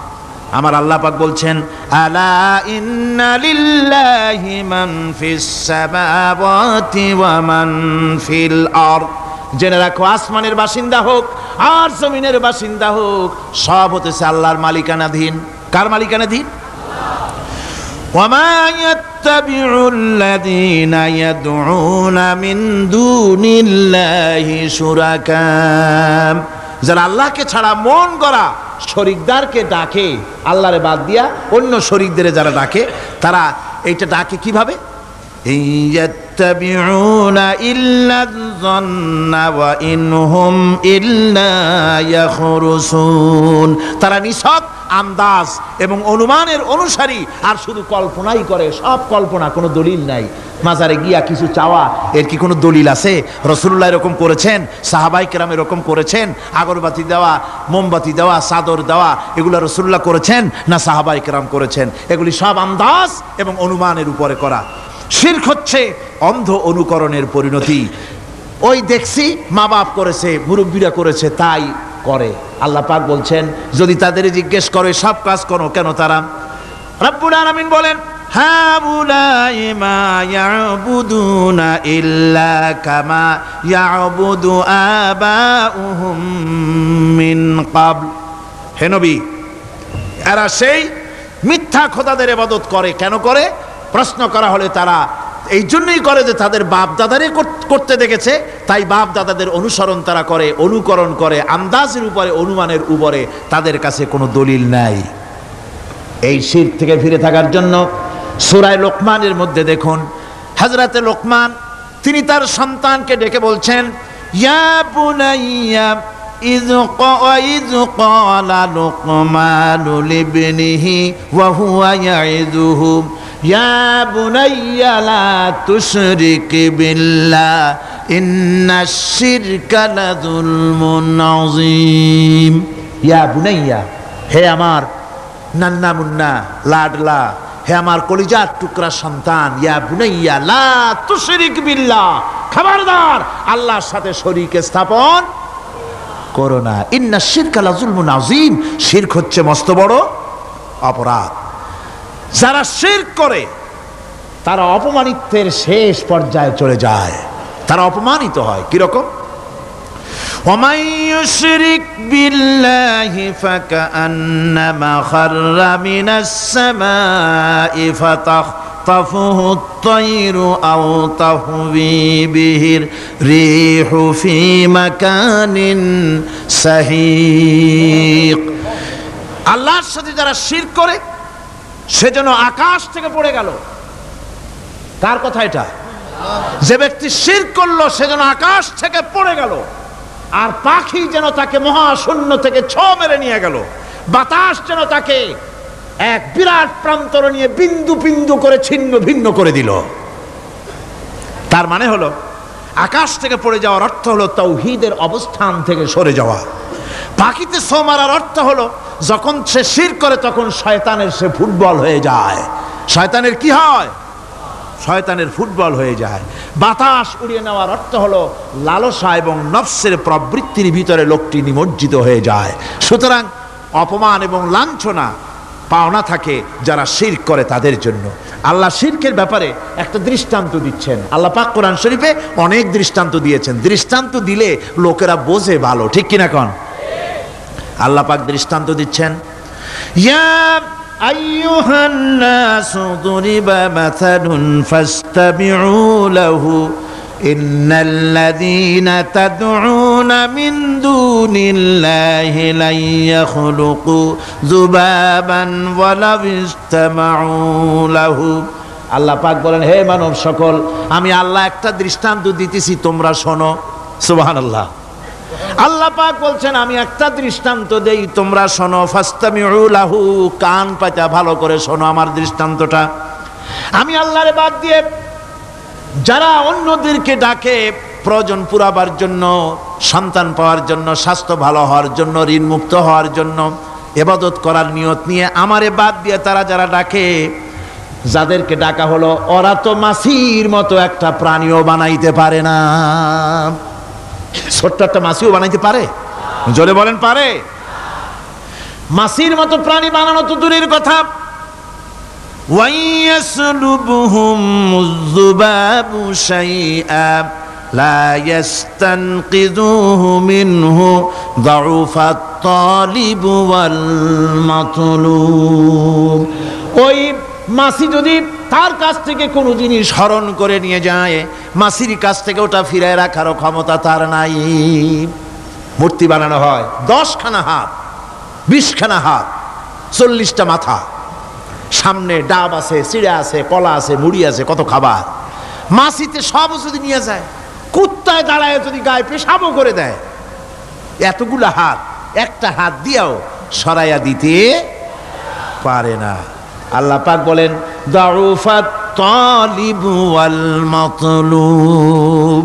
আমার আল্লাহ পাক বলছেন, আলা ইন্না লিল্লাহি মান ফিস সামাওয়াতি ওয়া মান ফিল আরদ। জেনে রাখো, আসমানের বাসিন্দা হোক আর জমিনের বাসিন্দা হোক, সব হতেছে আল্লাহর মালিকানাধীন। কার মালিকানাধীন? وما يتبع الذين يدعون من دون الله شركاء। যারা আল্লাহকে ছাড়া মন গড়া শরীকদারকে ডাকে, আল্লাহরে বাদ দিয়া অন্য শরীকদের যারা ডাকে, তারা এইটা ডাকে কিভাবে? ইয়াত্তাবিউনা ইল্লা যন্না ওয়া ইনহুম ইল্লা ইয়াখরুসুন। তারা নিছক আন্দাজ এবং অনুমানের অনুসারী, আর শুধু কল্পনাই করে। সব কল্পনা, কোনো দলিল নাই। মাজারে গিয়া কিছু চাওয়া, এর কি কোনো দলিল আছে? রাসূলুল্লাহ এরকম করেছেন, সাহাবায়ে কেরাম এরকম করেছেন? আগরবাতি দেওয়া, মোমবাতি দেওয়া, চাদর দেওয়া, এগুলো রাসূলুল্লাহ করেছেন না সাহাবায়ে কেরাম করেছেন? এগুলি সব আন্দাজ এবং অনুমানের উপরে করা। শিরক হচ্ছে অন্ধ অনুকরণের পরিণতি। ওই দেখছি মা বাপ করেছে, মুরব্বীরা করেছে, তাই করে। আল্লাহ পাক বলছেন, যদি তাদের জিজ্ঞেস করে সব কাজ করো কেন তারা? রব্বুল আলামিন বলেন, হাউলাই মা ইয়াবুদুনা ইল্লা কামা ইয়াবুদু আবাউহুম মিন ক্বাবল। হে নবী, এরা সেই মিথ্যা খোদাদের ইবাদত করে। কেন করে? প্রশ্ন করা হলে তারা এই জন্যই করে যে তাদের বাপ দাদারে করতে দেখেছে, তাই বাপ দাদাদের অনুসরণ তারা করে, অনুকরণ করে, আন্দাজের উপরে, অনুমানের উপরে। তাদের কাছে কোনো দলিল নাই। এই শিরক থেকে ফিরে থাকার জন্য সূরা লোকমানের মধ্যে দেখুন, হযরতে লোকমান তিনি তার সন্তানকে ডেকে বলছেন, ইয়া বুনাইয়া ইয ক্বালা লুকমানু লিবনিহি ওয়া হুয়া ইয়াইযুহু ইয়া বুনাইয়া লা তুশরিক বিল্লাহ ইন্নাশ শিরকা লাযুলমুন আযীম। ইয়া বুনাইয়া, হে আমার নান্না মুন্না লাডলা, হে আমার কলিজার টুকরা সন্তান, ইয়া বুনাইয়া লা তুশরিক বিল্লাহ, খবরদার আল্লাহর সাথে শরীক স্থাপন করো না। ইন্নাশ শিরকা লাযুলমুন আযীম। শিরক হচ্ছে মস্ত বড় অপরাধ। যারা শিরক করে তারা অপমানিত্বের শেষ পর্যায়ে চলে যায়, তারা অপমানিত হয়। কিরকম? ومن يشرك بالله فكأنما خر من السماء فتخطفه الطير أو تهوي به الريح في مكان سحيق। আল্লাহর সাথে যারা শিরক করে সে যেন আকাশ থেকে পড়ে গেল। কার কথা এটা? যে ব্যক্তি শিরক করলো সে যেন আকাশ থেকে পড়ে গেল, আর পাখি যেন তাকে মহাশূন্য থেকে ছোঁ মেরে নিয়ে গেল, বাতাস যেন তাকে এক বিরাট প্রান্তর নিয়ে বিন্দু বিন্দু করে ছিন্ন ভিন্ন করে দিল। তার মানে হলো আকাশ থেকে পড়ে যাওয়ার অর্থ হলো তাওহীদের অবস্থান থেকে সরে যাওয়া। বাকিতে ছো মারার অর্থ হলো যখন সে শিরক করে তখন শয়তানের সে ফুটবল হয়ে যায়। শয়তানের কি হয়? শয়তানের ফুটবল হয়ে যায়। বাতাস উড়িয়ে নেওয়ার অর্থ হলো লালসা এবং নফসের প্রবৃত্তির ভিতরে লোকটি নিমজ্জিত হয়ে যায়। সুতরাং অপমান এবং লাঞ্ছনা পাওনা থাকে যারা শিরক করে তাদের জন্য। আল্লাহ শিরকের ব্যাপারে একটা দৃষ্টান্ত দিচ্ছেন। আল্লাহ পাক কোরআন শরীফে অনেক দৃষ্টান্ত দিয়েছেন। দৃষ্টান্ত দিলে লোকেরা বোঝে ভালো, ঠিক কিনা কোন? আল্লাহ পাক দৃষ্টান্ত দিচ্ছেন, ইয়া আইয়ুহান নাসু দুরিবা মাসালুন ফাসতামিউ লাহু ইন্নাল্লাযীনা তাদউনা মিন দুনিল্লাহি লা ইয়াখলুকু যুবাবান ওয়ালাউ ইসতামাউ লাহু। আল্লাহ পাক বলেন, হে মানব সকল, আমি আল্লাহ একটা দৃষ্টান্ত দিতেছি, তোমরা শোনো। সুবহানাল্লাহ। আল্লাহ পাক বলছেন, আমি একটা দৃষ্টান্ত দেই, তোমরা শোনো। ফাসতামিউ লাহু, কান পাতা ভালো করে শোনো আমার দৃষ্টান্তটা। আমি আল্লাহরে বাদ দিয়ে যারা অন্যদেরকে ডাকে প্রয়োজন পুরাবার জন্য, সন্তান পাওয়ার জন্য, স্বাস্থ্য ভালো হওয়ার জন্য, ঋণ মুক্ত হওয়ার জন্য, ইবাদত করার নিয়ত নিয়ে আমারে বাদ দিয়ে তারা যারা ডাকে, যাদেরকে ডাকা হলো, ওরা তো মাছির মতো একটা প্রাণীও বানাইতে পারে না। ছোট্ট একটা মাছিও বানাইতে পারে? জোরে বলেন, পারে? মাছির মতো প্রাণী বানানো তো দূরের কথা, ওয়াইয়াসলুবুহুম যুবাবু শাইআ লা ইস্তানকিযুহু মিনহু যাউফাত তালিব ওয়াল মাতলুব। ওই মাছি যদি তার কাছ থেকে কোনো জিনিস হরণ করে নিয়ে যায়, মাছির কাছ থেকে ওটা ফিরায় রাখারও ক্ষমতা তার নাই। মূর্তি বানানো হয়, 10খানা হাত, 20খানা হাত, 40টা মাথা, সামনে ডাব আছে, চিড়া আছে, কলা আছে, মুড়ি আছে, কত খাবার। মাছিতে সব যদি নিয়ে যায়, কুত্তায় দাঁড়ায় যদি গায়ে পেশাবও করে দেয়, এতগুলা হাত একটা হাত দিয়েও সরাইয়া দিতে পারে না। আল্লাহ পাক বলেন, যাউফাত তালিব ওয়াল মাতলুব।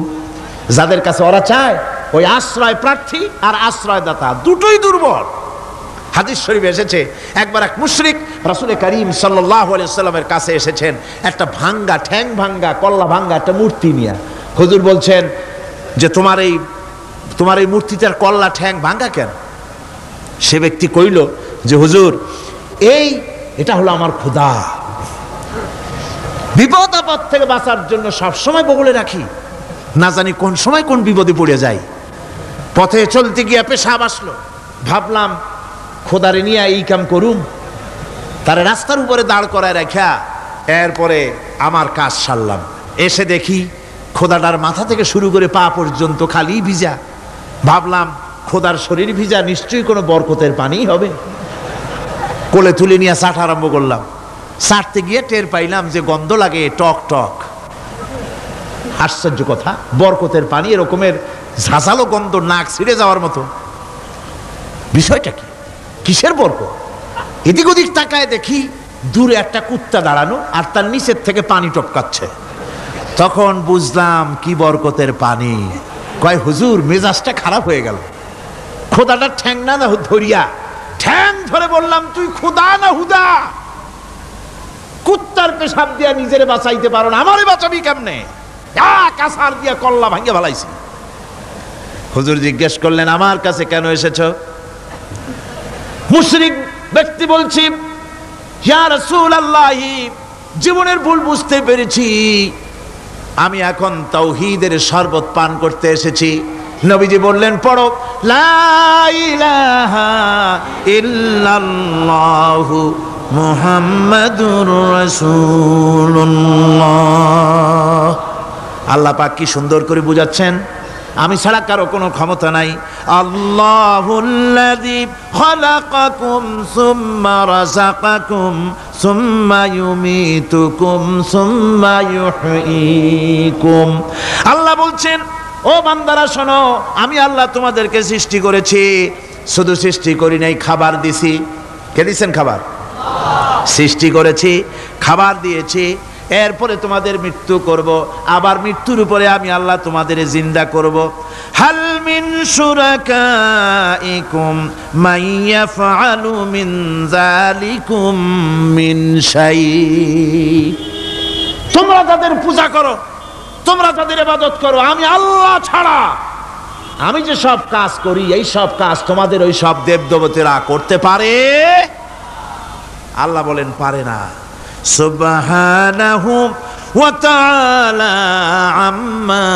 যাদের কাছে ওরা চায়, ওই আশ্রয় প্রার্থী আর আশ্রয়দাতা দুটোই দুর্বল। হাদিস শরীফে এসেছে, একবার এক মুশরিক রাসূল করিম সাল্লাল্লাহু আলাইহি ওয়াসাল্লামের কাছে এসেছেন একটা ভাঙ্গা, ঠ্যাং ভাঙ্গা, কল্লা ভাঙ্গা একটা মূর্তি নিয়ে। হুজুর বলছেন যে তোমার এই মূর্তিটার কল্লা ঠ্যাং ভাঙ্গা কেন? সে ব্যক্তি কইল যে হুজুর, এটা হলো আমার খোদা। বিপদ আপদ থেকে বাঁচার জন্য সবসময় বগলে রাখি, না জানি কোন সময় কোন বিপদে পড়ে যাই। পথে চলতে গিয়ে পেশাব আসলো, ভাবলাম খোদারে নিয়ে এই কাম করুম, তার রাস্তার উপরে দাঁড় করায় রাখা, এরপরে আমার কাজ সারলাম। এসে দেখি খোদাটার মাথা থেকে শুরু করে পা পর্যন্ত খালি ভিজা। ভাবলাম খোদার শরীর ভিজা, নিশ্চয়ই কোনো বরকতের পানি হবে। কোলে তুলে নিয়ে চাট আরম্ভ করলাম। চাটতে গিয়ে টের পাইলাম যে গন্ধ লাগে টক টক। আশ্চর্য কথা, বরকতের পানি এরকমের ঝাঁঝালো গন্ধ, নাক ছিঁড়ে যাওয়ার মতো। বিষয়টা কি? কিসের বরকত? এদিক ওদিক তাকায় দেখি দূরে একটা কুত্তা দাঁড়ানো আর তার নিচের থেকে পানি টপকাচ্ছে। তখন বুঝলাম কি বরকতের পানি। কয় হুজুর, মেজাজটা খারাপ হয়ে গেল। খোদাটা ঠ্যাং না ধরিয়া, ঠ্যাং ধরে বললাম, তুই খোদা না হুদা? কুত্তার পেশাব দিয়া নিজের বাঁচাইতে পারো না, আমারে বাঁচাবি কেমনে? কাসার দিয়া কল্লা ভাঙ্গে ভালাইছি। হুজুর জিজ্ঞেস করলেন, আমার কাছে কেন এসেছো? মুশরিক ব্যক্তি বলছি, ইয়া রাসূলুল্লাহ, জীবনের ভুল বুঝতে পেরেছি, আমি এখন তাওহীদের শরবত পান করতে এসেছি। নবীজি বললেন, পড়ো লা ইলাহা ইল্লাল্লাহু মুহাম্মাদুর রাসূলুল্লাহ। আল্লাহ পাক কি সুন্দর করে বুঝাচ্ছেন, আমি ছাড়া কারো কোনো ক্ষমতা নাই। আল্লাহুল্লাযী খালাকাকুম সুম্মা রাযাকাকুম সুম্মা ইউমীতুকুম সুম্মা ইউহয়ীকুম। আল্লাহ বলছেন, ও বান্দারা শোনো, আমি আল্লাহ তোমাদেরকে সৃষ্টি করেছি, শুধু সৃষ্টি করি নাই, খাবার দিছি। কে দিয়েছেন খাবার? সৃষ্টি করেছি, খাবার দিয়েছি, এরপরে তোমাদের মৃত্যু করব, আবার মৃত্যুর উপরে আমি আল্লাহ তোমাদের জিন্দা করব। হাল মিন শুরাকাইকুম মান ইয়াফআলু মিন যালিকুম মিন শাই। তোমরা তাদের পূজা করো, তোমরা তাদের ইবাদত করো, আমি আল্লাহ ছাড়া আমি যে সব কাজ করি এই সব কাজ তোমাদের ওই সব দেবদেবতারা করতে পারে? আল্লাহ বলেন পারে না। সুবহানাহু ওয়া তাআলা আম্মা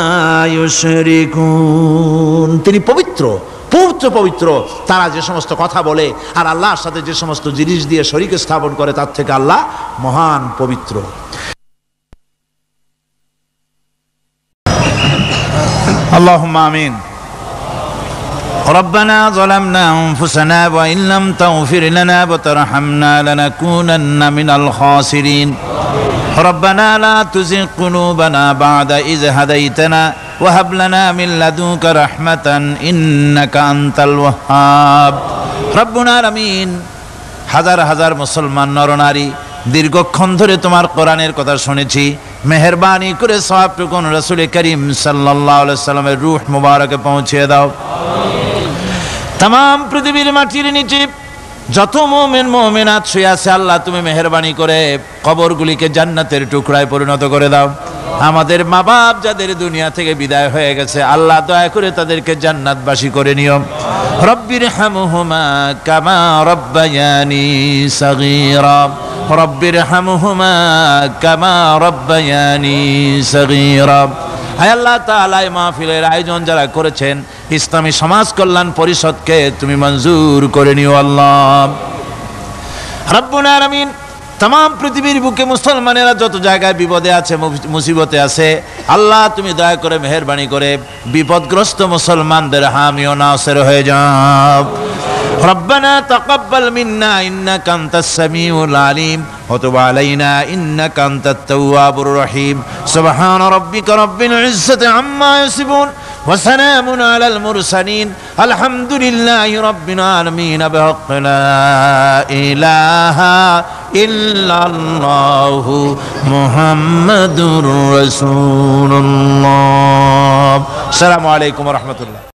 ইউশরিকুন। তিনি পবিত্র, পবিত্র পবিত্র। তারা যে সমস্ত কথা বলে আর আল্লাহর সাথে যে সমস্ত জিনিস দিয়ে শরীক স্থাপন করে তার থেকে আল্লাহ মহান পবিত্র। আল্লাহুম্মা আমিন। ربنا ظلمنا أنفسنا وإن لم تغفر لنا وترحمنا لنكونن من الخاسرين ربنا لا تزغ قلوبنا بعد إذ هديتنا وهب لنا من لدنك رحمة إنك أنت الوهاب ربنا العالمين। হাজার হাজার মুসলমান নরনারী দীর্ঘক্ষণ ধরে তোমার কোরআনের কথা শুনেছি, মেহেরবানি করে সওয়াবটুকু রাসূল করিম সাল্লাল্লাহু আলাইহি সাল্লামের রূহ মুবারকে পৌঁছে দাও। तमाम पृथ्वीर माटिर नीचे যত মুমিন মুমিনাত শুয়ে আছে আল্লাহ তুমি মেহেরবানি করে কবরগুলিকে জান্নাতের টুকরায় পরিণত করে দাও। আমাদের মা বাপ যাদের দুনিয়া থেকে বিদায় হয়ে গেছে আল্লাহ দয়া করে তাদেরকে জান্নাতবাসী করে নিও। রব্বির হামহুমা কামা রব্বায়ানি সগীরা রব্বির হামহুমা কামা রব্বায়ানি সগীরা। হায় আল্লাহ তাআলা এই মাহফিলের আয়োজন যারা করেছেন ইসলামী সমাজ কল্যাণ পরিষদকে তুমি মঞ্জুর করে নিও আল্লাহ রব্বুল আলামিন। तमाम পৃথিবীর বুকে মুসলমানেরা যত জায়গায় বিপদে আছে মুসিবতে আছে আল্লাহ তুমি দয়া করে মেহেরবানি করে বিপদগ্রস্ত মুসলমানদের হামি ও নাসির হয়ে যাও। ربنا تقبل منا إنك أنت السميع العليم وتب علينا إنك أنت التواب الرحيم سبحان ربك رب العزة عما يصفون وسلام على المرسلين الحمد لله رب العالمين بحق لا إله إلا الله محمد رسول الله السلام عليكم ورحمة الله।